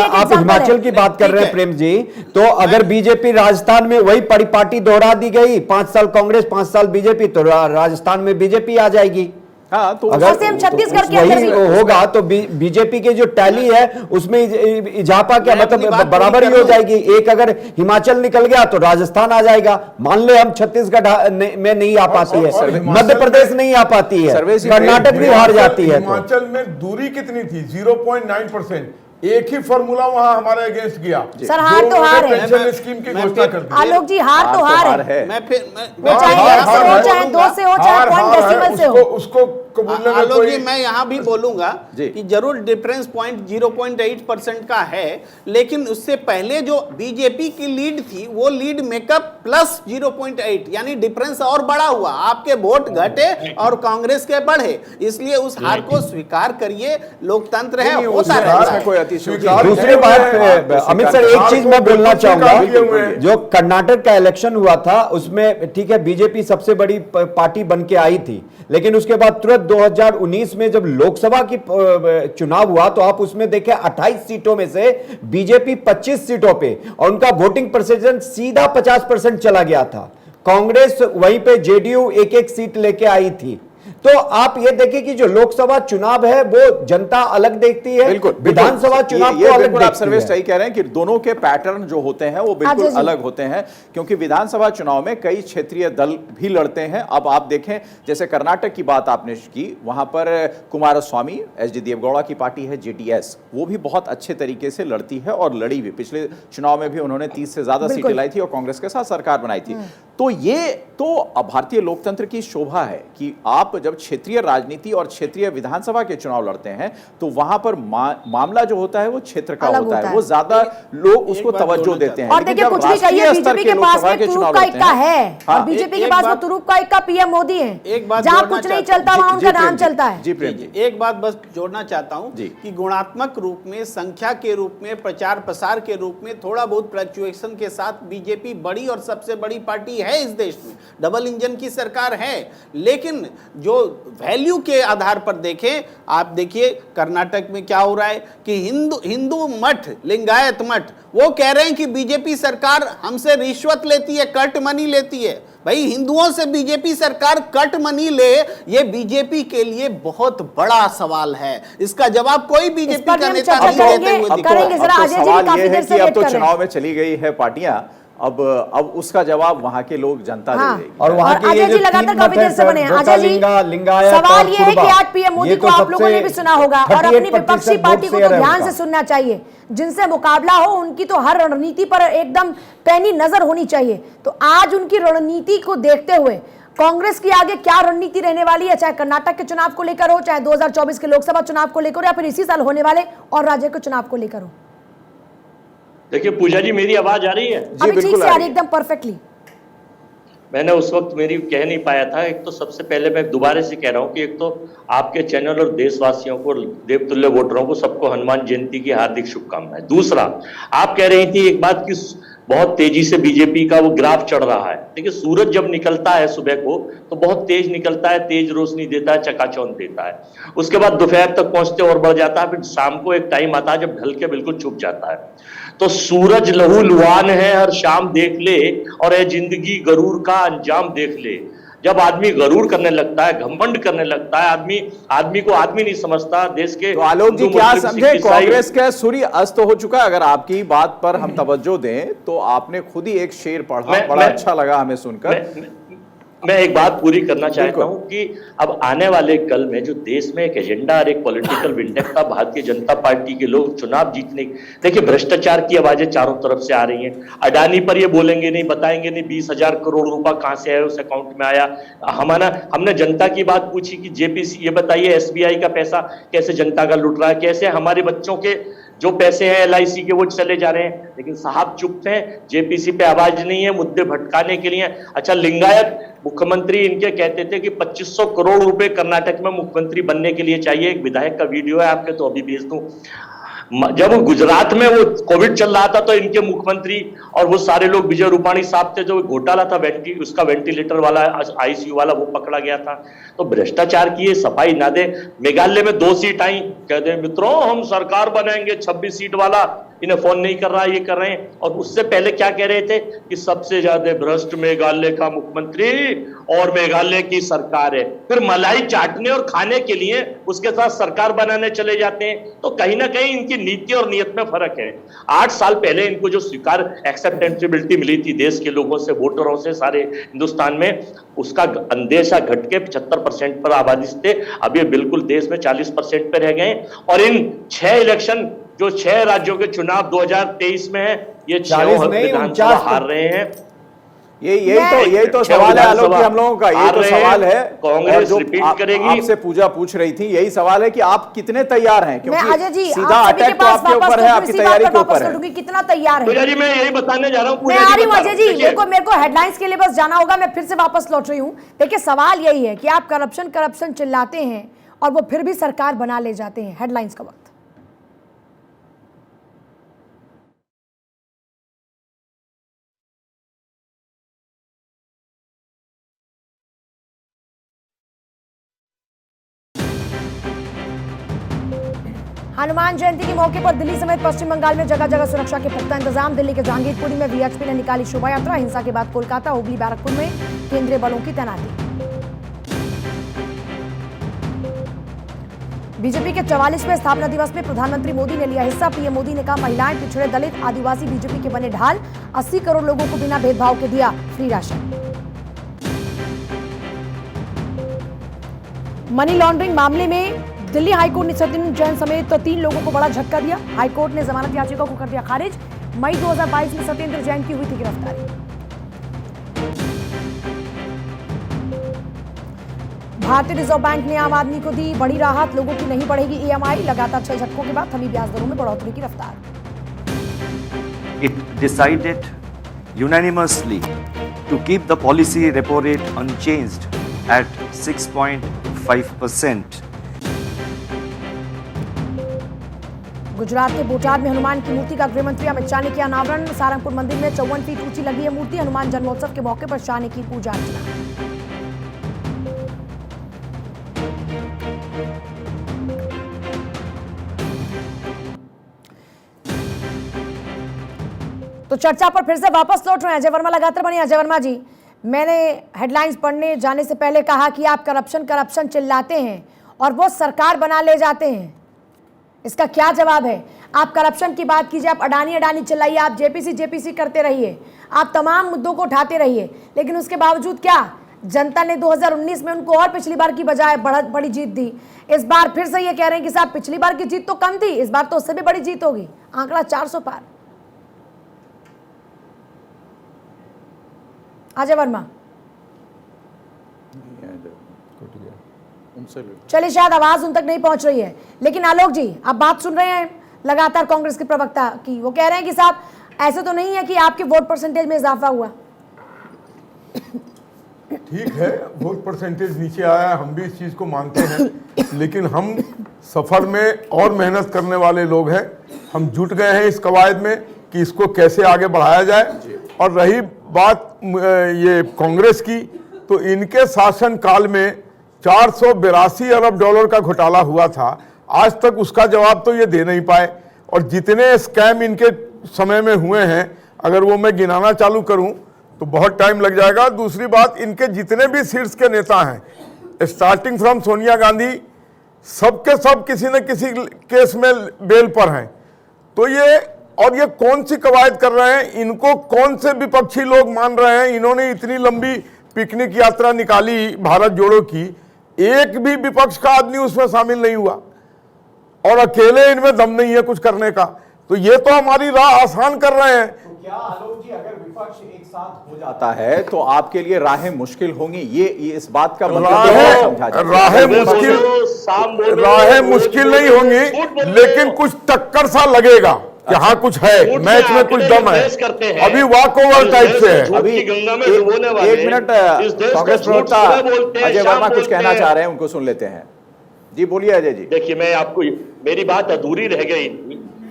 Speaker 9: आप हिमाचल की बात कर रहे हैं प्रेम जी, तो अगर बीजेपी राजस्थान में वही परिपाटी दोहरा दी गई, 5 साल कांग्रेस 5 साल बीजेपी, तो राजस्थान में बीजेपी आ जाएगी।
Speaker 7: हाँ, तो
Speaker 9: अगर छत्तीसगढ़ के वही होगा तो बीजेपी के जो टैली है उसमें इजाफा क्या मतलब बराबर ही हो जाएगी। एक अगर हिमाचल निकल गया तो राजस्थान आ जाएगा। मान ले हम छत्तीसगढ़ में नहीं आ पाती है, मध्य प्रदेश नहीं आ पाती है, कर्नाटक भी हार जाती है।
Speaker 5: हिमाचल में दूरी कितनी थी? 0.9%। एक ही फॉर्मूला वहां हमारे अगेंस्ट गया।
Speaker 1: सर हार तो हार है।
Speaker 5: पेंशन स्कीम की घोषणा कर दी।
Speaker 1: आलोक जी हार तो हार है।
Speaker 10: मैं फिर
Speaker 1: चाहे 1 से हो, चाहे 2 से हो, चाहे पॉइंट डेसिमल से हो,
Speaker 5: उसको
Speaker 10: आलोक जी मैं यहाँ भी बोलूंगा कि जरूर डिफरेंस पॉइंट 0.8% का है, लेकिन उससे पहले जो बीजेपी की लीड थी वो लीड मेकअप प्लस 0.8, यानी डिफरेंस और बड़ा हुआ। आपके वोट घटे और कांग्रेस के बढ़े, इसलिए उस हार को स्वीकार करिए। लोकतंत्र है, होता रहता है।
Speaker 9: दूसरी बात अमित सर, एक चीज मैं बोलना चाहूंगा, जो कर्नाटक का इलेक्शन हुआ था उसमें ठीक है बीजेपी सबसे बड़ी पार्टी बन के आई थी, लेकिन उसके बाद तुरंत 2019 में जब लोकसभा की चुनाव हुआ तो आप उसमें देखें 28 सीटों में से बीजेपी 25 सीटों पे, और उनका वोटिंग परसेंटेज सीधा 50% चला गया था। कांग्रेस वहीं पे जेडीयू एक सीट लेके आई थी। तो आप ये देखिए कि जो लोकसभा चुनाव है वो जनता अलग देखती है,
Speaker 7: बिल्कुल
Speaker 9: विधानसभा चुनाव
Speaker 7: ये
Speaker 9: को अलग
Speaker 7: बिल्कुल आप
Speaker 9: देखती
Speaker 7: सर्वेश
Speaker 9: है।
Speaker 7: सही कह रहे हैं कि दोनों के पैटर्न जो होते हैं वो बिल्कुल अलग होते हैं, क्योंकि विधानसभा चुनाव में कई क्षेत्रीय दल भी लड़ते हैं। अब आप देखें, जैसे कर्नाटक की बात आपने की, वहां पर कुमारस्वामी, एच डी देवगौड़ा की पार्टी है जेडीएस, वो भी बहुत अच्छे तरीके से लड़ती है और लड़ी भी। पिछले चुनाव में भी उन्होंने 30 से ज्यादा सीटें लाई थी और कांग्रेस के साथ सरकार बनाई थी। तो ये तो भारतीय लोकतंत्र की शोभा है कि आप जब क्षेत्रीय राजनीति और क्षेत्रीय विधानसभा के चुनाव लड़ते हैं तो वहां पर मामला जो होता है वो क्षेत्र का होता है, वो ज्यादा लोग उसको तवज्जो देते हैं।
Speaker 1: और देखिए कुछ भी कहिए, बीजेपी के पास में तुरुप का इक्का है और बीजेपी के पास में तुरुप का इक्का पीएम मोदी है। जहां कुछ नहीं चलता वहां उनका नाम चलता है।
Speaker 7: जी प्रेम जी,
Speaker 10: एक बात बस जोड़ना चाहता हूं कि गुणात्मक रूप में, संख्या के रूप में, प्रचार प्रसार के रूप में थोड़ा बहुत फ्लक्चुएशन के साथ बीजेपी बड़ी और सबसे बड़ी पार्टी है इस देश में, डबल इंजन की सरकार है। लेकिन जो वैल्यू के आधार पर देखें, आप देखिए कर्नाटक में क्या हो रहा है कि हिंदू मठ, लिंगायत मठ, वो कह रहे हैं कि बीजेपी सरकार हमसे रिश्वत लेती है, कट मनी लेती है। भाई हिंदुओं से बीजेपी सरकार कट मनी ले, ये बीजेपी के लिए बहुत बड़ा सवाल है। इसका जवाब कोई बीजेपी का नेता नहीं देते हुए दिख रहा है।
Speaker 7: सवाल ये है कि अब तो चुनाव में चली गई है पार्टियां, अब उसका जवाब वहां के लोग जनता दे देगी।
Speaker 9: और वहां के
Speaker 1: अजय जी लगातार काफी देर से बने हैं। अजय जी, सवाल ये है कि आज पीएम मोदी को आप लोगों ने भी सुना होगा और अपनी विपक्षी पार्टी को तो ध्यान से सुनना चाहिए। जिनसे मुकाबला हो उनकी तो हर रणनीति पर एकदम पैनी नजर होनी चाहिए। तो आज उनकी रणनीति को देखते हुए कांग्रेस की आगे क्या रणनीति रहने वाली है, चाहे कर्नाटक के चुनाव को लेकर हो, चाहे 2024 के लोकसभा चुनाव को लेकर हो, या फिर इसी साल होने वाले और राज्य के चुनाव को लेकर हो?
Speaker 8: देखिए पूजा जी, मेरी आवाज आ रही है?
Speaker 7: जी बिल्कुल आ रही है,
Speaker 1: एकदम परफेक्टली।
Speaker 8: मैंने उस वक्त मेरी कह नहीं पाया था। एक तो सबसे पहले मैं दोबारा से कह रहा हूं कि एक तो आपके चैनल और देशवासियों को, देवतुल्य वोटरों को, सबको हनुमान जयंती की हार्दिक शुभकामनाएं। दूसरा, आप कह रही थी एक बात कि बहुत तेजी से बीजेपी का वो ग्राफ चढ़ रहा है। देखिए सूरज जब निकलता है सुबह को तो बहुत तेज निकलता है, तेज रोशनी देता है, चकाचौंध देता है। उसके बाद दोपहर तक पहुंचते और बढ़ जाता है, फिर शाम को एक टाइम आता है जब ढल के बिल्कुल छुप जाता है। तो सूरज लहूलुहान है, हर शाम देख ले, और ये जिंदगी गरूर का अंजाम देख ले। जब आदमी गरूर करने लगता है, घमंड करने लगता है, आदमी को आदमी नहीं समझता। देश के
Speaker 7: तो आलोक जी क्या समझे, कांग्रेस का सूर्य अस्त हो चुका है। अगर आपकी बात पर हम तवज्जो दें तो आपने खुद ही एक शेर पढ़ा, बड़ा अच्छा लगा हमें सुनकर।
Speaker 8: मैं एक बात पूरी करना चाहता हूं कि अब आने वाले कल में जो देश में एक एजेंडा और एक पॉलिटिकल विंडेक्स था, भारतीय जनता पार्टी के लोग चुनाव जीतने, देखिए भ्रष्टाचार की आवाजें चारों तरफ से आ रही हैं। अडानी पर ये बोलेंगे नहीं, बताएंगे नहीं 20,000 करोड़ रुपया कहां से आया, उस अकाउंट में आया। हमने जनता की बात पूछी कि जेपीसी, ये बताइए एसबीआई का पैसा कैसे जनता का लुट रहा है, कैसे हमारे बच्चों के जो पैसे हैं एलआईसी के वो चले जा रहे हैं। लेकिन साहब चुप हैं, जेपीसी पे आवाज नहीं है, मुद्दे भटकाने के लिए। अच्छा, लिंगायत मुख्यमंत्री इनके कहते थे कि 2500 करोड़ रुपए कर्नाटक में मुख्यमंत्री बनने के लिए चाहिए। एक विधायक का वीडियो है आपके, तो अभी भेज दूं। जब गुजरात में वो कोविड चल रहा था तो इनके मुख्यमंत्री और वो सारे लोग, विजय रूपाणी साहब थे, जो घोटाला था उसका वेंटिलेटर वाला, आईसीयू वाला, वो पकड़ा गया था। तो भ्रष्टाचार की ये सफाई ना दे। मेघालय में 2 सीट आई, कहते हैं मित्रों हम सरकार बनाएंगे, 26 सीट वाला, इन्हें फोन नहीं कर रहा, ये कर रहे हैं। और उससे पहले क्या कह रहे थे कि सबसे ज्यादा भ्रष्ट मेघालय का मुख्यमंत्री और मेघालय की सरकार है। फिर मलाई चाटने और खाने के लिए उसके साथ सरकार बनाने चले जाते हैं। तो कहीं ना कहीं इनकी नीति और नियत में फर्क है। 8 साल पहले इनको जो स्वीकार एक्सेप्टेंसिबिलिटी मिली थी देश के लोगों से, वोटरों से, सारे हिंदुस्तान में, उसका अंदेशा घट के 75% पर आबादी थे। अब ये बिल्कुल देश में 40% पर रह गए। और इन 6 इलेक्शन, जो 6 राज्यों के चुनाव 2023 में है, ये 6 विधानसभा हार रहे हैं।
Speaker 7: यही तो सवाल है आलोक जी हम लोगों का, ये तो सवाल है।
Speaker 8: कांग्रेस रिपीट करेगी।
Speaker 7: आपसे पूजा पूछ रही थी, यही सवाल है कि आप कितने तैयार हैं, क्योंकि सीधा
Speaker 1: आप
Speaker 7: अटैक तो आपके ऊपर है, आपकी तैयारी के ऊपर है।
Speaker 1: कितना तैयार है?
Speaker 8: जी मैं यही बताने जा रहा हूं।
Speaker 1: मैं आ रही हूं अजय जी, मेरे को हेडलाइंस के लिए बस जाना होगा, मैं फिर से वापस लौट रही हूं। देखिए सवाल यही है कि आप करप्शन चिल्लाते हैं और वो फिर भी सरकार बना ले जाते हैं। हेडलाइंस का वक्त। हनुमान जयंती के मौके पर दिल्ली समेत पश्चिम बंगाल में जगह जगह सुरक्षा के पुख्ता इंतजाम। दिल्ली के जहांगीरपुरी में वीएचपी ने निकाली शोभा यात्रा। हिंसा के बाद कोलकाता, हुगली, बैरकपुर में केंद्रीय बलों की तैनाती। बीजेपी के 44वें स्थापना दिवस में प्रधानमंत्री मोदी ने लिया हिस्सा। पीएम मोदी ने कहा, महिलाएं, पिछड़े, दलित, आदिवासी बीजेपी के बने ढाल। 80 करोड़ लोगों को बिना भेदभाव के दिया फ्री राशन। मनी लॉन्ड्रिंग मामले में दिल्ली हाईकोर्ट ने सत्येंद्र जैन समेत 3 लोगों को बड़ा झटका दिया। हाईकोर्ट ने जमानत याचिका को कर दिया खारिज। मई 2022 में सत्येंद्र जैन की हुई थी गिरफ्तारी। भारतीय रिजर्व बैंक ने आम आदमी को दी बड़ी राहत। लोगों की नहीं बढ़ेगी EMI। लगातार 6 झटकों के बाद थमी ब्याज दरों में बढ़ोतरी की रफ्तार।
Speaker 11: It decided unanimously to keep the policy repo rate unchanged at 6.5%.
Speaker 1: Gujarat के बोटाद में हनुमान की मूर्ति का गृह मंत्री अमित शाह ने किया अनावरण। सारंगपुर मंदिर में 54 फीट ऊंची लगी है मूर्ति। हनुमान जन्मोत्सव के मौके पर शाह ने की पूजा अर्चना। तो चर्चा पर फिर से वापस लौट रहे हैं अजय वर्मा। लगातार बनी अजय वर्मा जी, मैंने हेडलाइंस पढ़ने जाने से पहले कहा कि आप करप्शन चिल्लाते हैं और वो सरकार बना ले जाते हैं। इसका क्या जवाब है? आप करप्शन की बात कीजिए, आप अडानी चिल्लाइए, आप जेपीसी करते रहिए, आप तमाम मुद्दों को उठाते रहिए, लेकिन उसके बावजूद क्या जनता ने 2019 में उनको और पिछली बार की बजाय बड़ी जीत दी। इस बार फिर से ये कह रहे हैं कि साहब पिछली बार की जीत तो कम थी, इस बार तो उससे भी बड़ी जीत होगी। आंकड़ा 400 पार। अजय वर्मा चलिए, शायद आवाज उन तक नहीं पहुंच रही है, लेकिन आलोक जी आप बात सुन रहे हैं लगातार कांग्रेस के प्रवक्ता की। वो कह रहे हैं कि साहब ऐसे तो नहीं है कि आपके वोट परसेंटेज में इजाफा हुआ।
Speaker 5: ठीक है, वोट परसेंटेज नीचे आया है, हम भी इस चीज़ को मानते हैं, लेकिन हम सफ़र में और मेहनत करने वाले लोग हैं। हम जुट गए हैं इस कवायद में कि इसको कैसे आगे बढ़ाया जाए। और रही बात ये कांग्रेस की, तो इनके शासनकाल में 482 अरब डॉलर का घोटाला हुआ था। आज तक उसका जवाब तो ये दे नहीं पाए। और जितने स्कैम इनके समय में हुए हैं, अगर वो मैं गिनाना चालू करूं तो बहुत टाइम लग जाएगा। दूसरी बात, इनके जितने भी शीर्ष के नेता हैं, स्टार्टिंग फ्रॉम सोनिया गांधी, सबके सब किसी न किसी केस में बेल पर हैं। तो ये कौन सी कवायद कर रहे हैं? इनको कौन से विपक्षी लोग मान रहे हैं? इन्होंने इतनी लंबी पिकनिक यात्रा निकाली भारत जोड़ो की, एक भी विपक्ष का आदमी उसमें शामिल नहीं हुआ और अकेले इनमें दम नहीं है कुछ करने का। तो ये तो हमारी राह आसान कर रहे हैं।
Speaker 7: तो क्या आलोक जी, अगर विपक्ष एक साथ हो जाता है तो आपके लिए राहें मुश्किल होंगी? ये इस बात का
Speaker 5: राहें मुश्किल नहीं होंगी, लेकिन कुछ टक्कर सा लगेगा कि हाँ कुछ है, मैच में कुछ दम है। अभी वॉक ओवर टाइप से है।
Speaker 7: अभी एक मिनट, कांग्रेस प्रवक्ता अजय वर्मा कुछ कहना चाह रहे हैं, उनको सुन लेते हैं। जी बोलिए अजय जी।
Speaker 8: देखिए, मैं आपको, मेरी बात अधूरी रह गई।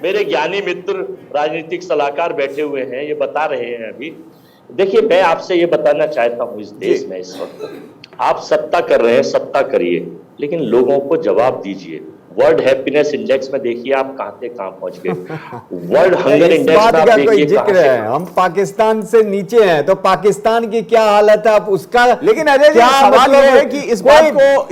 Speaker 8: मेरे ज्ञानी मित्र राजनीतिक सलाहकार बैठे हुए हैं, ये बता रहे हैं अभी। देखिए, मैं आपसे ये बताना चाहता हूँ, इस देश में इस वक्त आप सत्ता कर रहे हैं, सत्ता करिए, लेकिन लोगों को जवाब दीजिए। वर्ल्ड हैप्पीनेस इंडेक्स में देखिए आप कहां से कहां पहुंच गए। वर्ल्ड हंगर इंडेक्स में आप देखिए
Speaker 9: जिक्र है, हम पाकिस्तान से नीचे हैं, तो पाकिस्तान की क्या हालत है आप उसका।
Speaker 7: लेकिन अजय जी, सवाल ये है कि इस बात को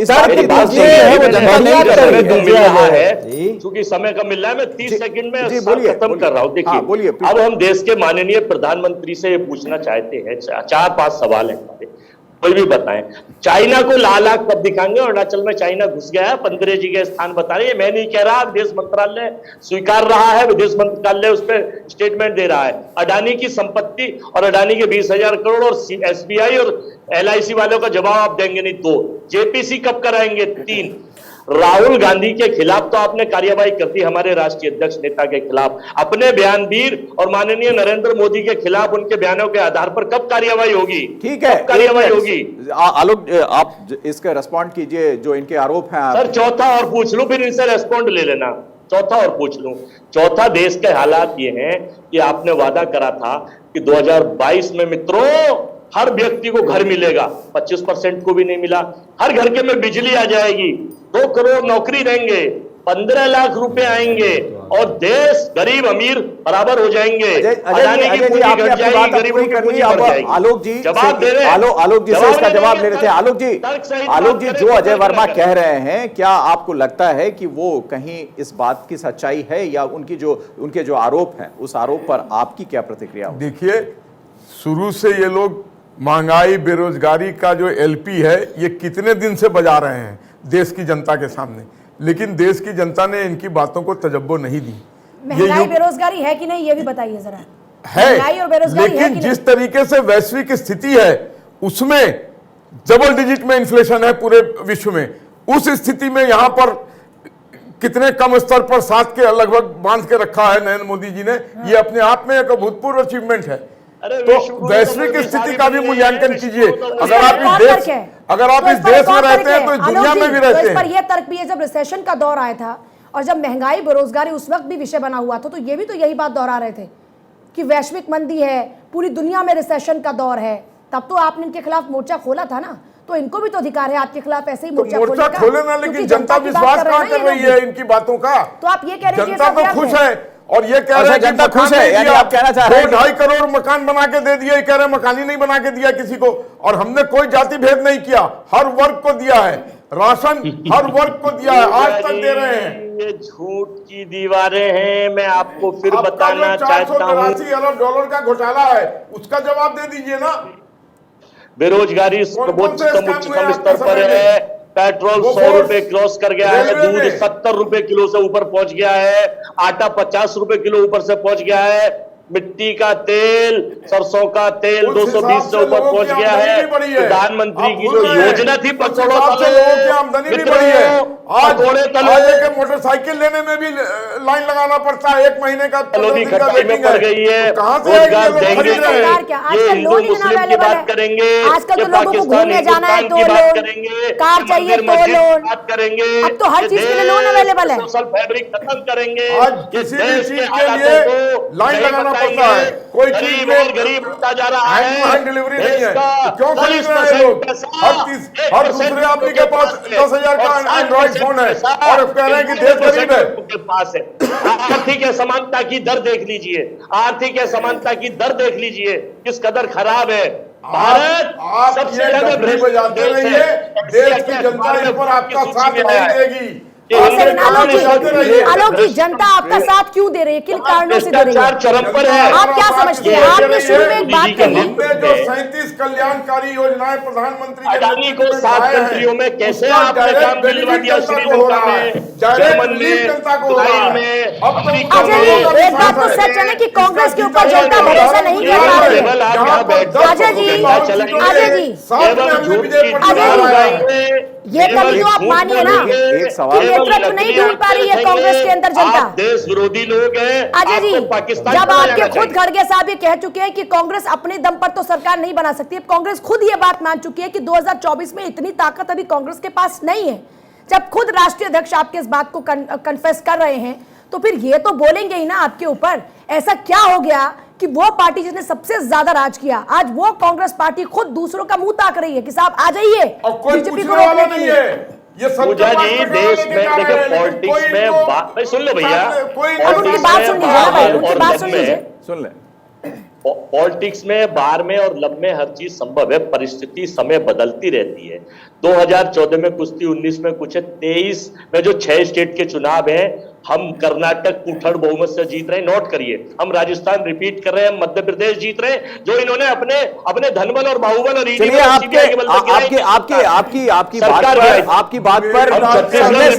Speaker 8: क्योंकि समय कम मिल रहा है, मैं 30 सेकंड में खत्म कर रहा हूं। देखिए, अब हम देश के माननीय प्रधानमंत्री से पूछना चाहते हैं, 4-5 सवाल है, कोई भी बताएं। चाइना को लाल आंख कब दिखाएंगे? अरुणाचल में चाइना घुस गया है, 15 जी के स्थान बता रहे हैं। मैं नहीं कह रहा, विदेश मंत्रालय स्वीकार रहा है, विदेश मंत्रालय उस पर स्टेटमेंट दे रहा है। अडानी की संपत्ति और अडानी के 20,000 करोड़ और SBI और LIC वालों का जवाब आप देंगे नहीं। 2, जेपीसी कब कराएंगे? 3, राहुल गांधी के खिलाफ तो आपने कार्यवाही कर दी, हमारे राष्ट्रीय अध्यक्ष नेता के खिलाफ। अपने बयानवीर और माननीय नरेंद्र मोदी के खिलाफ उनके बयानों के आधार पर कब कार्यवाही होगी?
Speaker 7: ठीक है,
Speaker 8: कार्यवाही होगी।
Speaker 7: आलोक, आप इसका रेस्पॉन्ड कीजिए जो इनके आरोप हैं।
Speaker 8: सर, चौथा और पूछ लूं, फिर इनसे रेस्पॉन्ड ले लेना। चौथा और पूछ लूं। चौथा, देश के हालात ये हैं कि आपने वादा करा था कि 2022 में मित्रों हर व्यक्ति को घर मिलेगा, 25% को भी नहीं मिला। हर घर के में बिजली आ जाएगी, 2 करोड़ नौकरी देंगे, 15 लाख रुपए आएंगे, और देश गरीब अमीर बराबर हो जाएंगे। अडानी की पूंजी घट जाएगी, गरीबों की पूंजी बढ़ जाएगी।
Speaker 7: आलोक जी
Speaker 8: जवाब दे रहे हैं,
Speaker 7: आलोक जी से इसका जवाब ले रहे थे। आलोक जी जो अजय वर्मा
Speaker 8: कह
Speaker 7: कह रहे हैं, क्या आपको लगता है कि वो कहीं इस बात की सच्चाई है, या उनके जो आरोप हैं उस आरोप पर आपकी क्या प्रतिक्रिया हो?
Speaker 5: देखिए, शुरू से ये लोग महंगाई बेरोजगारी का जो एलपी है ये कितने दिन से बजा रहे हैं देश की जनता के सामने, लेकिन देश की जनता ने इनकी बातों को तजब्बो नहीं दी।
Speaker 1: महंगाई बेरोजगारी है कि नहीं ये भी बताइए जरा।
Speaker 5: है,
Speaker 1: महंगाई और बेरोजगारी है
Speaker 5: लेकिन
Speaker 1: कि
Speaker 5: जिस तरीके से वैश्विक स्थिति है उसमें डबल डिजिट में इन्फ्लेशन है पूरे विश्व में, उस स्थिति में यहां पर कितने कम स्तर पर 7 के लगभग बांध के रखा है नरेंद्र मोदी जी ने, ये अपने आप में एक अभूतपूर्व अचीवमेंट है। तो वैश्विक स्थिति का भी मूल्यांकन कीजिए। अगर आप इस देश में रहते हैं तो इस दुनिया में भी रहते हैं।
Speaker 1: इस पर यह तर्क भी है, जब रिसेशन का दौर आया था और जब महंगाई बेरोजगारी उस वक्त भी विषय बना हुआ था, तो ये भी तो यही बात दोहरा रहे थे कि वैश्विक मंदी है, पूरी दुनिया में रिसेशन का दौर है। तब तो आपने इनके खिलाफ मोर्चा खोला था ना, तो इनको भी तो अधिकार है आपके खिलाफ ऐसे ही मोर्चा
Speaker 5: खोले ना, लेकिन जनता विश्वास कहां कर रही है इनकी बातों का।
Speaker 1: तो आप ये कह रहे हैं
Speaker 5: जनता तो खुश है और ये कह रहे हैं
Speaker 7: जनता खुश है, यानी आप कहना चाह रहे हैं
Speaker 5: 2.5 करोड़ मकान बना के दे दिए, कह रहे हैं मकान ही नहीं बना के दिया किसी को, और हमने कोई जाति भेद नहीं किया, हर वर्ग को दिया है, राशन हर वर्ग को दिया है, आज तक दे रहे हैं।
Speaker 8: ये झूठ की दीवारें हैं। मैं आपको फिर बताना चाहता हूँ,
Speaker 5: $483 अरब का घोटाला है, उसका जवाब दे दीजिए ना।
Speaker 8: बेरोजगारी उच्चतम स्तर पर है, पेट्रोल 100 रुपए क्रॉस कर गया है, दूध 70 रुपए किलो से ऊपर पहुंच गया है, आटा 50 रुपए किलो ऊपर से पहुंच गया है, मिट्टी का तेल, सरसों का तेल 220 से ऊपर पहुंच गया है। प्रधानमंत्री की जो योजना थी पकड़ों
Speaker 5: आमदनी भी बढ़ी है। आज एक मोटरसाइकिल लेने में भी लाइन लगाना पड़ता है, 1 महीने का
Speaker 8: खटाई में पड़ गई है।
Speaker 5: कहां से
Speaker 8: रोजगार देंगे, ये हिंदू मुस्लिम की बात करेंगे,
Speaker 1: आजकल तो लोगों को घूमने जाना है तो लोन, कार चाहिए तो लोन,
Speaker 8: बात करेंगे,
Speaker 1: अब तो हर चीज के लिए लोन अवेलेबल है।
Speaker 8: सोशल फैब्रिक खत्म करेंगे,
Speaker 5: आज किसी भी चीज के लिए लाइन लगाना पड़ता है, कोई चीज में
Speaker 8: गरीब होता जा रहा है,
Speaker 5: डिलीवरी नहीं है, क्यों खरीद रहे हैं लोग? हर दूसरे आदमी के पास 10,000 का एंड्रॉइड फोन है और कह रहे हैं कि देश गरीब है।
Speaker 8: के पास है। आर्थिक असमानता की दर देख लीजिए, आर्थिक असमानता की दर देख लीजिए किस कदर खराब है। भारत सबसे ज्यादा भ्रष्टाचार
Speaker 5: देश की जनता इस पर आपका साथ नहीं देगी।
Speaker 1: आलोक जी, जनता आपका साथ क्यों दे रही है, किन कारणों से दे रही है?
Speaker 8: चरम पर है।
Speaker 1: आप क्या समझते हैं? आपने शुरू में एक बात कही,
Speaker 5: हमने जो 37 कल्याणकारी योजनाएं प्रधानमंत्री
Speaker 8: अडानी को 7 कंट्रियों में कैसे आपने काम दिलवा दिया, श्रीलंका में, जर्मन में, इजराइल में।
Speaker 1: अजय जी, एक बात तो सच है कि कांग्रेस के ऊपर जनता भरोसा नहीं कर पा रही है। अजय जी, ये कभी तो आप मानिए ना,
Speaker 7: एक सवाल
Speaker 1: नेतृत्व नहीं ढूंढ पा रही है कांग्रेस के अंदर जनता।
Speaker 8: देश विरोधी लोग हैं।
Speaker 1: अजय जी, जब आपके खुद खड़गे साहब ये कह चुके हैं कि कांग्रेस अपने दम पर तो सरकार नहीं बना सकती, अब कांग्रेस खुद ये बात मान चुकी है कि 2024 में इतनी ताकत अभी कांग्रेस के पास नहीं है। जब खुद राष्ट्रीय अध्यक्ष आपके इस बात को कन्फेस कर रहे हैं, तो फिर ये तो बोलेंगे ही ना आपके ऊपर। ऐसा क्या हो गया कि वो पार्टी जिसने सबसे ज्यादा राज किया, आज वो कांग्रेस पार्टी खुद दूसरों का मुंह ताक रही है कि साहब आ जाइए बीजेपी को रोकने के लिए।
Speaker 8: पूजा जी, देश में देखिए पॉलिटिक्स में सुन लो भैया,
Speaker 1: उनकी बात सुन लीजिए ना भाई, उनकी बात सुन लीजिए।
Speaker 7: सुन ले।
Speaker 8: पॉलिटिक्स में बार में और लब में हर चीज संभव है, परिस्थिति समय बदलती रहती है। 2014 में कुछ थी, 19 में कुछ है, 23 में जो 6 स्टेट के चुनाव हैं, हम कर्नाटक उठड़ बहुमत से जीत रहे हैं, नोट करिए, हम राजस्थान रिपीट कर रहे हैं, मध्य प्रदेश जीत रहे हैं, जो इन्होंने अपने धनबल और बाहुबल और
Speaker 7: आपकी बात पर संजय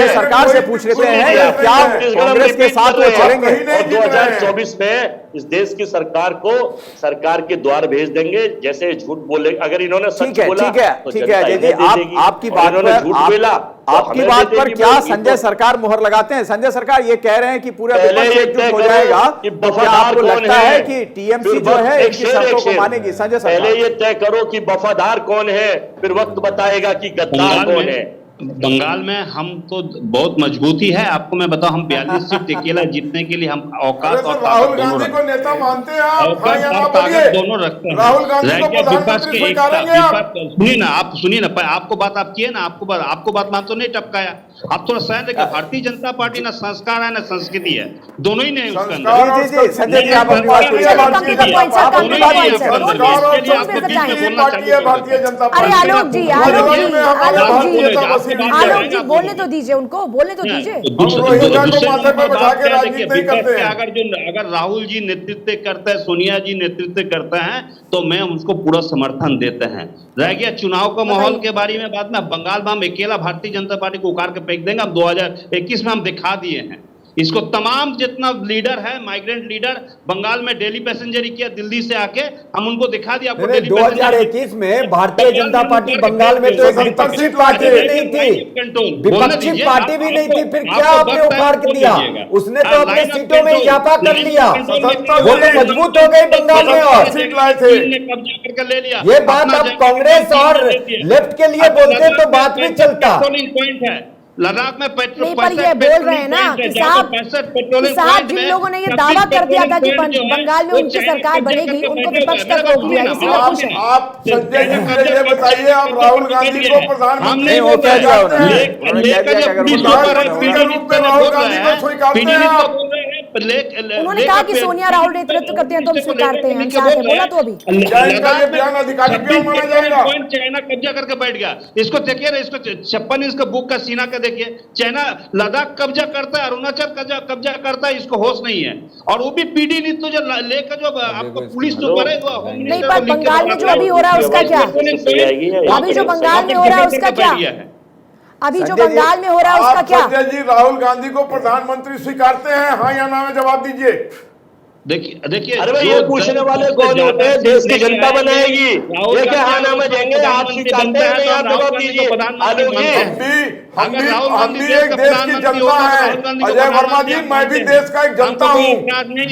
Speaker 7: सरकार से पूछ लेते हैं, क्या कांग्रेस के साथ वो चलेंगे?
Speaker 8: 2024 में इस देश की सरकार को सरकार के द्वार भेज देंगे, जैसे झूठ बोले, अगर इन्होंने सच बोला
Speaker 7: ठीक है अजय जी, आपकी बात पर झूठ बोला, आपकी बात पर क्या संजय सरकार मुहर लगाते हैं? संजय सरकार ये कह रहे हैं कि पूरा विपक्ष एकजुट हो जाएगा, तो क्या आपको लगता है कि टीएमसी जो है इनकी शर्तों को मानेगी? संजय सरकार,
Speaker 8: पहले ये तय करो कि वफादार कौन है, फिर वक्त बताएगा कि गद्दार कौन है।
Speaker 6: बंगाल में हम तो बहुत मजबूती है। आपको मैं बताऊं, हम 42 सीट अकेला जीतने के लिए हम औकात और
Speaker 5: राहुल
Speaker 6: ताकत दोनों
Speaker 5: गांधी को
Speaker 6: रखते
Speaker 5: नेता
Speaker 6: हैं।
Speaker 5: मानते हैं आप?
Speaker 6: औकात और ताकत दोनों रखते हैं।
Speaker 5: राहुल गांधी को
Speaker 6: विपक्ष
Speaker 5: प्रधानमंत्री
Speaker 6: के एकता,
Speaker 5: स्वीकारेंगे आप?
Speaker 6: सुनिए ना, आप सुनिए ना, आपको बात आप किए ना, आपको बात मान तो नहीं टपकाया। आप थोड़ा सहन देखिए, भारतीय जनता पार्टी ना संस्कार है ना संस्कृति है, दोनों ही नहीं उसके अंदर।
Speaker 5: संजय जी, आप अपनी बात पूछिए।
Speaker 1: भारतीय
Speaker 5: जनता
Speaker 1: अरे आलोक जी, आलोक जी, आलोक जी, बोलने तो दीजिए उनको, बोलने तो दीजिए।
Speaker 6: अगर राहुल जी नेतृत्व करते हैं, सोनिया जी नेतृत्व करते हैं, तो मैं उसको पूरा समर्थन देते हैं। रह गया चुनाव का माहौल के बारे में बात में, बंगाल में हम अकेला भारतीय जनता पार्टी को उखाड़ के फेंक देंगे। हम 2021 में हम दिखा दिए हैं इसको। तमाम जितना लीडर है, माइग्रेंट लीडर बंगाल में डेली पैसेंजरी किया, दिल्ली से आके हम उनको दिखा दिया।
Speaker 9: 2021 में भारतीय जनता पार्टी बंगाल में तो एक विपक्षी पार्टी भी नहीं थी, विपक्षी पार्टी भी नहीं थी, फिर क्या आपने उखाड़ के दिया? उसने तो अपने सीटों में इजाफा कर लिया, वो तो मजबूत हो गई बंगाल में। और
Speaker 5: सीट लाए थे,
Speaker 6: कब्जा करके ले लिया।
Speaker 9: ये बात अब कांग्रेस और लेफ्ट के लिए बोलते तो बात भी चलता।
Speaker 6: पॉइंट है लद्दाख में पेट्रोल।
Speaker 1: नहीं, पर ये बोल रहे हैं ना कि साहब जिन लोगों ने ये दावा कर दिया था कि बंगाल में उनकी सरकार बनेगी, उनको विपक्ष तक रोक दिया। इसीलिए खुश हैं
Speaker 5: आप। संजय जी, मुझे ये बताइए, आप राहुल गांधी को प्रधानमंत्री
Speaker 6: राहुल गांधी को स्वीकारते हैं आप?
Speaker 1: उन्होंने कहा कि सोनिया राहुल नेतृत्व करते हैं तो हम स्वीकारते हैं, हम चाहते हैं, बोला तो अभी।
Speaker 6: चाइना कब्जा करके बैठ गया। इसको देखिए ना, इसको 56 इंच का बुक का सीना का देखिए। चाइना लद्दाख कब्जा करता है, अरुणाचल कब्जा करता है, इसको होश नहीं है। और वो भी पीडी नीति जो लेकर जो आपको पुलिस जो करेगा।
Speaker 1: नहीं, पर बंगाल में जो अभी हो रहा है उसका क्या? अभी जो बंगाल में हो रहा है उसका क्या? अभी जो बंगाल में हो रहा है उसका क्या?
Speaker 5: संजय जी, राहुल गांधी को प्रधानमंत्री स्वीकारते हैं, हाँ या ना में जवाब दीजिए।
Speaker 6: देखिए
Speaker 8: अरे भाई, ये पूछने वाले कौन होते हैं? देश की जनता बनाएगी, ये क्या हाँ नामा देंगे? आप स्वीकारते हैं, आप जवाब दीजिए।
Speaker 5: हम भी एक देश की जनता है अजय वर्मा जी, मैं भी देश का एक जनता हूँ,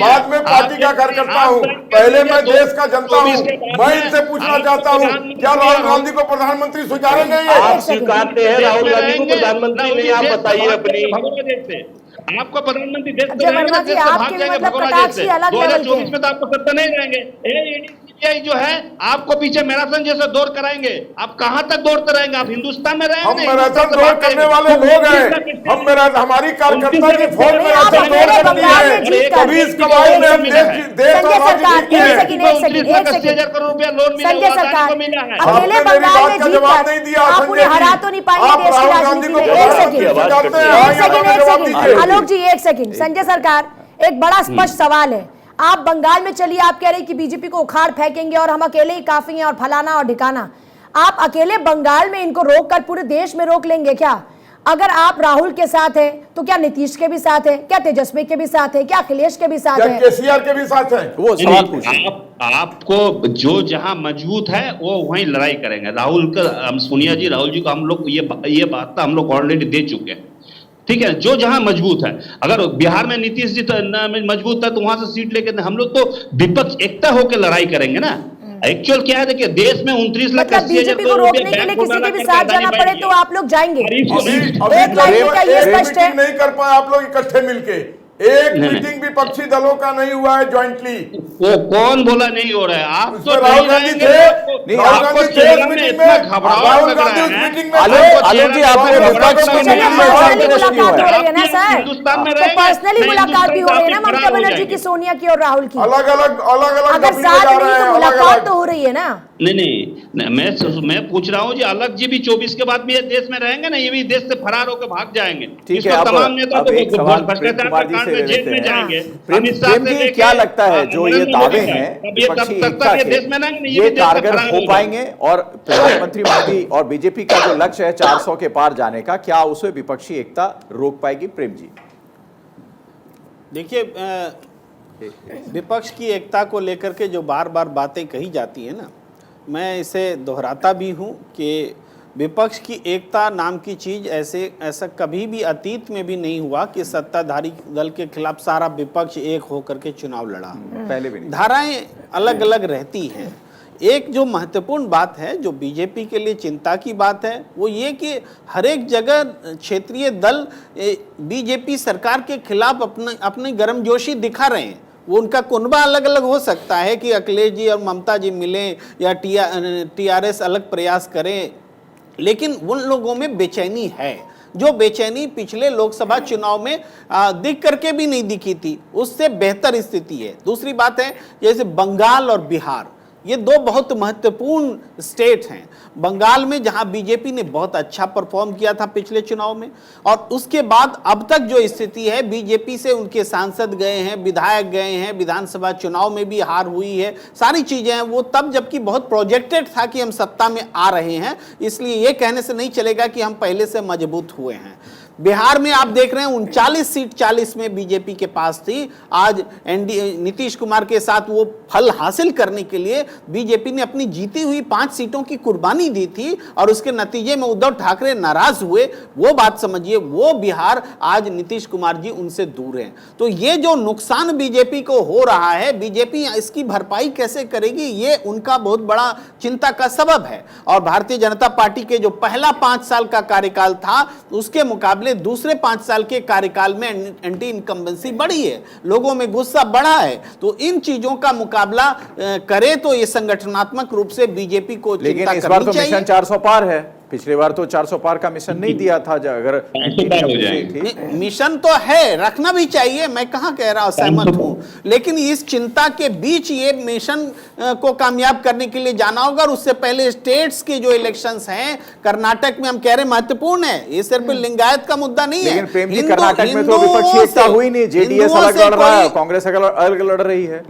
Speaker 5: बाद में पार्टी का कार्यकर्ता हूँ, पहले मैं देश का जनता हूँ। मैं इनसे पूछना चाहता हूँ, क्या राहुल गांधी को प्रधानमंत्री स्वीकारेंगे?
Speaker 8: आप स्वीकारते हैं राहुल गांधी को प्रधानमंत्री? नहीं, आप बताइए अपनी।
Speaker 6: आपको प्रधानमंत्री देश
Speaker 1: वर्मा जी, आपके मतलब कटाक्ष ही अलग लेवल के।
Speaker 6: 2024 में तो आपको सत्ता नहीं रहेंगे। सीबीआई जो है आपको पीछे मैराथन जैसे दौड़ कराएंगे। आप कहां तक दौड़ते रहेंगे? आप हिंदुस्तान में रहेंगे?
Speaker 5: हम मैराथन दौड़ करने वाले लोग हैं। हमारी कार्यकर्ता की फौज मैराथन दौड़ करती है। कभी इस कमाई में हम देश और राज्य जीतते हैं।
Speaker 6: 80,000 करोड़ रुपया लोन मिला,
Speaker 1: संजय सरकार
Speaker 6: मिला है।
Speaker 1: अकेले बंगाल में जीतकर आप उन्हें हरा तो नहीं पाएंगे देश की राजनीति में। एक सेकंड आलोक जी, एक सेकंड। संजय सरकार, एक बड़ा स्पष्ट सवाल है। आप बंगाल में चलिए, आप कह रहे हैं कि बीजेपी को उखाड़ फेंकेंगे और हम अकेले ही काफी हैं और फलाना और ढिकाना। आप अकेले बंगाल में इनको रोककर पूरे देश में रोक लेंगे क्या? अगर आप राहुल के साथ हैं तो क्या नीतीश के भी साथ है? क्या तेजस्वी के भी साथ है? क्या अखिलेश के भी साथ है?
Speaker 5: केसीआर के भी साथ है? वो सवाल पूछिए।
Speaker 6: आपको जो जहां मजबूत है वो वहीं लड़ाई करेंगे। राहुल का, हम सोनिया जी, राहुल जी को हम लोग ये बात हम लोग ऑलरेडी दे चुके हैं, ठीक है? जो जहां मजबूत है, अगर बिहार में नीतीश जी मजबूत है तो वहां से सीट लेके हम लोग तो विपक्ष एकता होकर लड़ाई करेंगे ना। एक्चुअल क्या है, देखिए देश में 29 लाख
Speaker 1: मतलब बीजेपी को रोकने के लिए किसी के भी साथ जाना पड़े तो आप लोग जाएंगे? एक लाइन का ये स्पष्ट है।
Speaker 5: नहीं कर पाए आप लोग इकट्ठे मिलके। एक मीटिंग विपक्षी दलों का नहीं हुआ है ज्वाइंटली।
Speaker 6: वो कौन बोला नहीं हो रहा है? आप तो
Speaker 5: राहुल गांधी थे, राहुल गांधी थे उस मीटिंग में, राहुल गांधी उस मीटिंग में।
Speaker 10: आलोक जी, आपने विपक्ष की मीटिंग में
Speaker 1: मुलाकात हो रही है ना सर, तो पर्सनली मुलाकात भी हो रही है ना ममता बनर्जी की, सोनिया की और राहुल की।
Speaker 5: अलग अलग
Speaker 1: अगर साथ नहीं तो मुलाकात तो हो रही है ना।
Speaker 6: नहीं, मैं पूछ रहा हूँ जी, अलग जी भी 24 के बाद भी ये देश में रहेंगे ना? ये भी देश से फरार होकर भाग जाएंगे।
Speaker 7: ठीक है, तमाम नेता तो भ्रष्टाचार का कांड में जेल में जाएंगे। प्रेम जी, क्या लगता है जो ये दावे हैं विपक्षी एकता के, ये कारगर हो पाएंगे? और प्रधानमंत्री मोदी और बीजेपी का जो लक्ष्य है 400 के पार जाने का, क्या उसे विपक्षी एकता रोक पाएगी? प्रेम जी,
Speaker 10: देखिए, विपक्ष की एकता को लेकर के जो बार बार बातें कही जाती है ना, मैं इसे दोहराता भी हूँ कि विपक्ष की एकता नाम की चीज़ ऐसा कभी भी अतीत में भी नहीं हुआ कि सत्ताधारी दल के खिलाफ सारा विपक्ष एक होकर के चुनाव लड़ा।
Speaker 7: पहले भी नहीं।
Speaker 10: धाराएं अलग अलग रहती हैं। एक जो महत्वपूर्ण बात है, जो बीजेपी के लिए चिंता की बात है, वो ये कि हर एक जगह क्षेत्रीय दल बीजेपी सरकार के खिलाफ अपनी गर्मजोशी दिखा रहे हैं। वो उनका कुनबा अलग अलग हो सकता है कि अखिलेश जी और ममता जी मिलें या टीआरएस अलग प्रयास करें, लेकिन उन लोगों में बेचैनी है, जो बेचैनी पिछले लोकसभा चुनाव में दिख करके भी नहीं दिखी थी, उससे बेहतर स्थिति है। दूसरी बात है, जैसे बंगाल और बिहार, ये दो बहुत महत्वपूर्ण स्टेट हैं। बंगाल में जहां बीजेपी ने बहुत अच्छा परफॉर्म किया था पिछले चुनाव में, और उसके बाद अब तक जो स्थिति है, बीजेपी से उनके सांसद गए हैं, विधायक गए हैं, विधानसभा चुनाव में भी हार हुई है, सारी चीजें हैं वो तब, जबकि बहुत प्रोजेक्टेड था कि हम सत्ता में आ रहे हैं, इसलिए ये कहने से नहीं चलेगा कि हम पहले से मजबूत हुए हैं। बिहार में आप देख रहे हैं 39 सीट 40 में बीजेपी के पास थी। आज एनडीए नीतीश कुमार के साथ वो फल हासिल करने के लिए बीजेपी ने अपनी जीती हुई 5 सीटों की कुर्बानी दी थी, और उसके नतीजे में उद्धव ठाकरे नाराज हुए। वो बात समझिए, वो बिहार आज नीतीश कुमार जी उनसे दूर हैं। तो ये जो नुकसान बीजेपी को हो रहा है, बीजेपी इसकी भरपाई कैसे करेगी, ये उनका बहुत बड़ा चिंता का सबब है। और भारतीय जनता पार्टी के जो पहला 5 साल का कार्यकाल था, उसके मुकाबले दूसरे 5 साल के कार्यकाल में एंटी इनकम्बेंसी बढ़ी है, लोगों में गुस्सा बढ़ा है। तो इन चीजों का मुकाबला करे तो ये संगठनात्मक रूप से बीजेपी को चिंता करनी चाहिए।
Speaker 7: लेकिन इस बार तो मिशन 400 पार है, पिछली बार तो 400 पार का मिशन नहीं दिया था। अगर
Speaker 10: मिशन तो है, रखना भी चाहिए, मैं कहां कह रहा हूं, सहमत हूं, लेकिन इस चिंता के बीच ये मिशन को कामयाब करने के लिए जाना होगा। और उससे पहले स्टेट्स के जो इलेक्शंस हैं, कर्नाटक में हम कह रहे महत्वपूर्ण है, ये सिर्फ लिंगायत का मुद्दा नहीं है।
Speaker 7: लेकिन प्रेम जी, कर्नाटक में तो विपक्षी एकता हुई नहीं, जेडीएस अलग लड़ रहा है, कांग्रेस अलग लड़ रही है।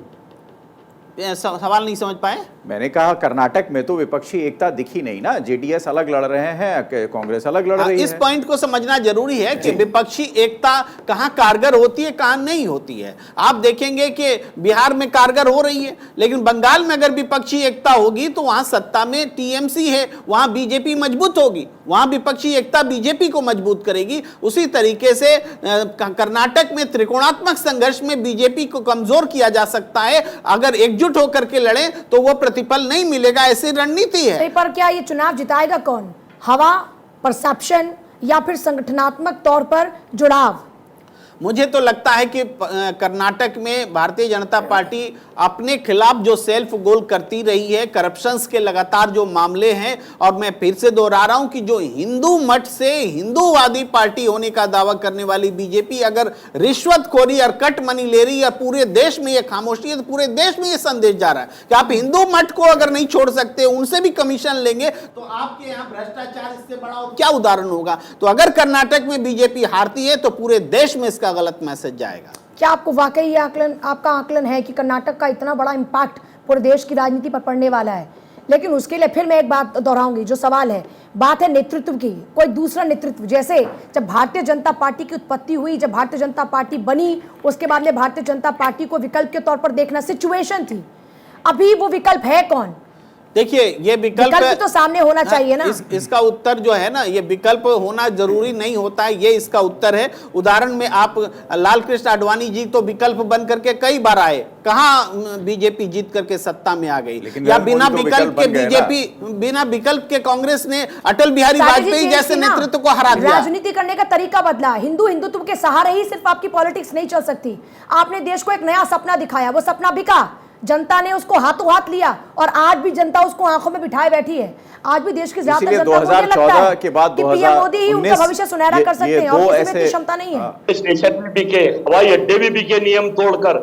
Speaker 10: सवाल नहीं समझ पाए?
Speaker 7: मैंने कहा कर्नाटक में तो विपक्षी एकता दिखी नहीं ना, जेडीएस अलग लड़ रहे हैं, कांग्रेस अलग लड़ रही है।
Speaker 10: इस पॉइंट को समझना जरूरी है कि विपक्षी एकता कहां कारगर होती है, कहां नहीं होती है। आप देखेंगे कि बिहार में कारगर हो रही है, लेकिन बंगाल में अगर विपक्षी एकता होगी तो वहां सत्ता में टीएमसी है, वहां बीजेपी मजबूत होगी, वहां विपक्षी एकता बीजेपी को मजबूत करेगी। उसी तरीके से कर्नाटक में त्रिकोणात्मक संघर्ष में बीजेपी को कमजोर किया जा सकता है। अगर एकजुट होकर के लड़े तो वो प्रतिफल नहीं मिलेगा, ऐसी रणनीति है।
Speaker 1: पर क्या ये चुनाव जिताएगा कौन? हवा, परसेप्शन, या फिर संगठनात्मक तौर पर जुड़ाव?
Speaker 10: मुझे तो लगता है कि कर्नाटक में भारतीय जनता पार्टी अपने खिलाफ जो सेल्फ गोल करती रही है, करप्शंस के लगातार जो मामले हैं, और मैं फिर से दोहरा रहा हूं कि जो हिंदू मठ से हिंदूवादी पार्टी होने का दावा करने वाली बीजेपी अगर रिश्वतखोरी और कट मनी ले रही है, पूरे देश में ये खामोशी है, तो पूरे देश में ये संदेश जा रहा है कि आप हिंदू मठ को अगर नहीं छोड़ सकते, उनसे भी कमीशन लेंगे, तो आपके यहाँ भ्रष्टाचार इससे बड़ा और क्या उदाहरण होगा। तो अगर कर्नाटक में बीजेपी हारती है तो पूरे देश में इसका गलत मैसेज जाएगा।
Speaker 1: क्या आपको वाकई ये आपका आकलन है कि कर्नाटक का इतना बड़ा इंपैक्ट पूरे देश की राजनीति पर पड़ने वाला है? लेकिन उसके लिए फिर मैं एक बात दोहराऊंगी, जो सवाल है, बात है नेतृत्व की। कोई दूसरा नेतृत्व, जैसे जब भारतीय जनता पार्टी की उत्पत्ति हुई, जब भारतीय जनता पार्टी बनी, उसके बाद में भारतीय जनता पार्टी को विकल्प के तौर पर देखना सिचुएशन थी। अभी वो विकल्प है कौन?
Speaker 10: देखिए, ये विकल्प
Speaker 1: तो सामने होना चाहिए ना।
Speaker 10: इसका उत्तर जो है ना, ये विकल्प होना जरूरी नहीं होता है, ये इसका उत्तर है। उदाहरण में आप लाल कृष्ण आडवाणी जी तो विकल्प बन करके कई बार आए, कहां बीजेपी जीत करके सत्ता में आ गई। या बिना विकल्प के बीजेपी, बिना विकल्प के कांग्रेस ने अटल बिहारी वाजपेयी जैसे नेतृत्व को हरा दिया।
Speaker 1: राजनीति करने का तरीका बदला। हिंदुत्व के सहारे ही सिर्फ आपकी पॉलिटिक्स नहीं चल सकती। आपने देश को एक नया सपना दिखाया, वो सपना बिका, जनता ने उसको हाथों हाथ लिया, और आज भी जनता उसको आंखों में बिठाए बैठी है। आज भी देश की ज्यादातर जनता को ये लगता है
Speaker 7: के बाद
Speaker 1: कि पीएम मोदी ही उनका भविष्य सुनहरा कर सकते हैं, और किसी में क्षमता नहीं है।
Speaker 8: स्टेशन भी बिके, हवाई अड्डे भी बिके नियम तोड़कर,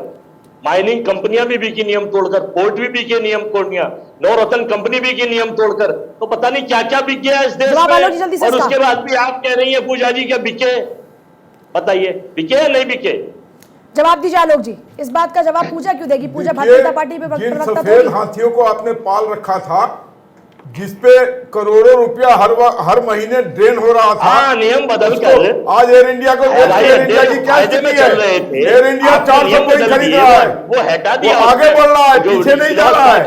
Speaker 8: माइनिंग कंपनियां भी बिकी नियम तोड़कर, पोर्ट भी बिके नियम तोड़कर, नवरत्न कंपनी भी की नियम तोड़कर, तो पता नहीं क्या क्या बिक गया इस देश में। और उसके बाद भी आप कह रही है पूजा जी क्या बिके? बताइए, बिके या नहीं बिके?
Speaker 1: जवाब दीजिए आलोक जी, इस बात का जवाब पूजा क्यों देगी? पूजा भारतीय जनता पार्टी पे
Speaker 5: जिन सफेद हाथियों को आपने पाल रखा था, जिसपे करोड़ों रुपया हर महीने ड्रेन हो रहा था,
Speaker 8: नियम बदल कर
Speaker 5: आज एयर इंडिया को एयर इंडिया की क्या स्थिति है? एयर इंडिया 400 कोई खरीद रहा है,
Speaker 8: वो हटा दिया,
Speaker 5: आगे बढ़ रहा है, पीछे नहीं जा रहा है।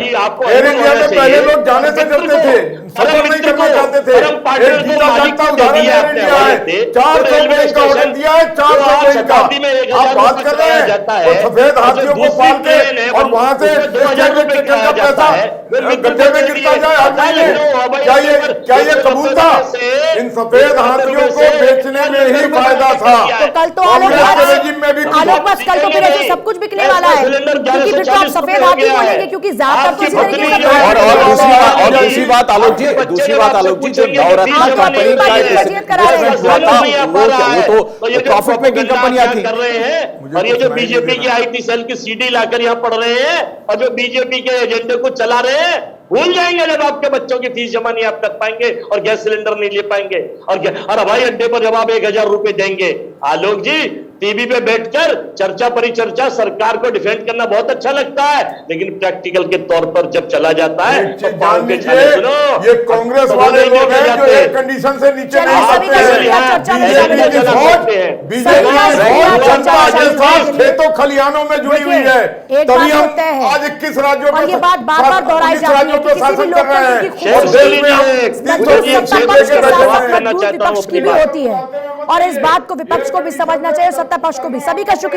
Speaker 5: एयर इंडिया में पहले लोग जाने से डरते थे, सफर नहीं करना चाहते थे। एक जीता जागता उदाहरण दे दिया है, 400 बोइंग का ऑर्डर दिया है, 400 बोइंग का। आप बात कर रहे हैं वो सफेद हाथियों को पाल के और वहां से पैसा गड्ढे में गिरता जाए हर महीने। क्या ये कबूल था? इन सफेद हाथियों को बेचने में ही फायदा था।
Speaker 1: तो कल तो आलोक बस कल तो फिर ऐसे सब कुछ बिकने वाला है, क्योंकि फिर तो आप सफेद हाथी बोलेंगे, क्योंकि ज्यादातर तो इसी तरीके का
Speaker 7: और दूसरी बात आलोक जी, जो नवरत्न कंपनी का वो तो प्रॉफिट मेकिंग कंपनियां थी।
Speaker 8: कर रहे हैं और ये जो बीजेपी की आईटी सेल की सीडी लाकर यहाँ पढ़ रहे हैं और जो बीजेपी के एजेंडे को चला रहे हैं, भूल जाएंगे जब आपके बच्चों की फीस जमा नहीं आप कर पाएंगे और गैस सिलेंडर नहीं ले पाएंगे और हवाई अड्डे पर जब आप 1000 रुपए देंगे। आलोक जी, टीवी पे बैठकर चर्चा परिचर्चा सरकार को डिफेंड करना बहुत अच्छा लगता है, लेकिन प्रैक्टिकल के तौर पर जब चला जाता है तो पांव के छाले सुनो,
Speaker 5: ये कांग्रेस वाले लोग हैं जो एक कंडीशन से नीचे नहीं आते हैं। बीजेपी जनता के साथ खेतों खलिहानों में जुड़ी हुई है, तभी हम आज 21 राज्यों में शासन कर रहे हैं और देश में
Speaker 1: विपक्ष की भी होती है, और इस बात को विपक्ष को भी समझना चाहिए, सत्ता पक्ष को भी। सभी का शुक्रिया।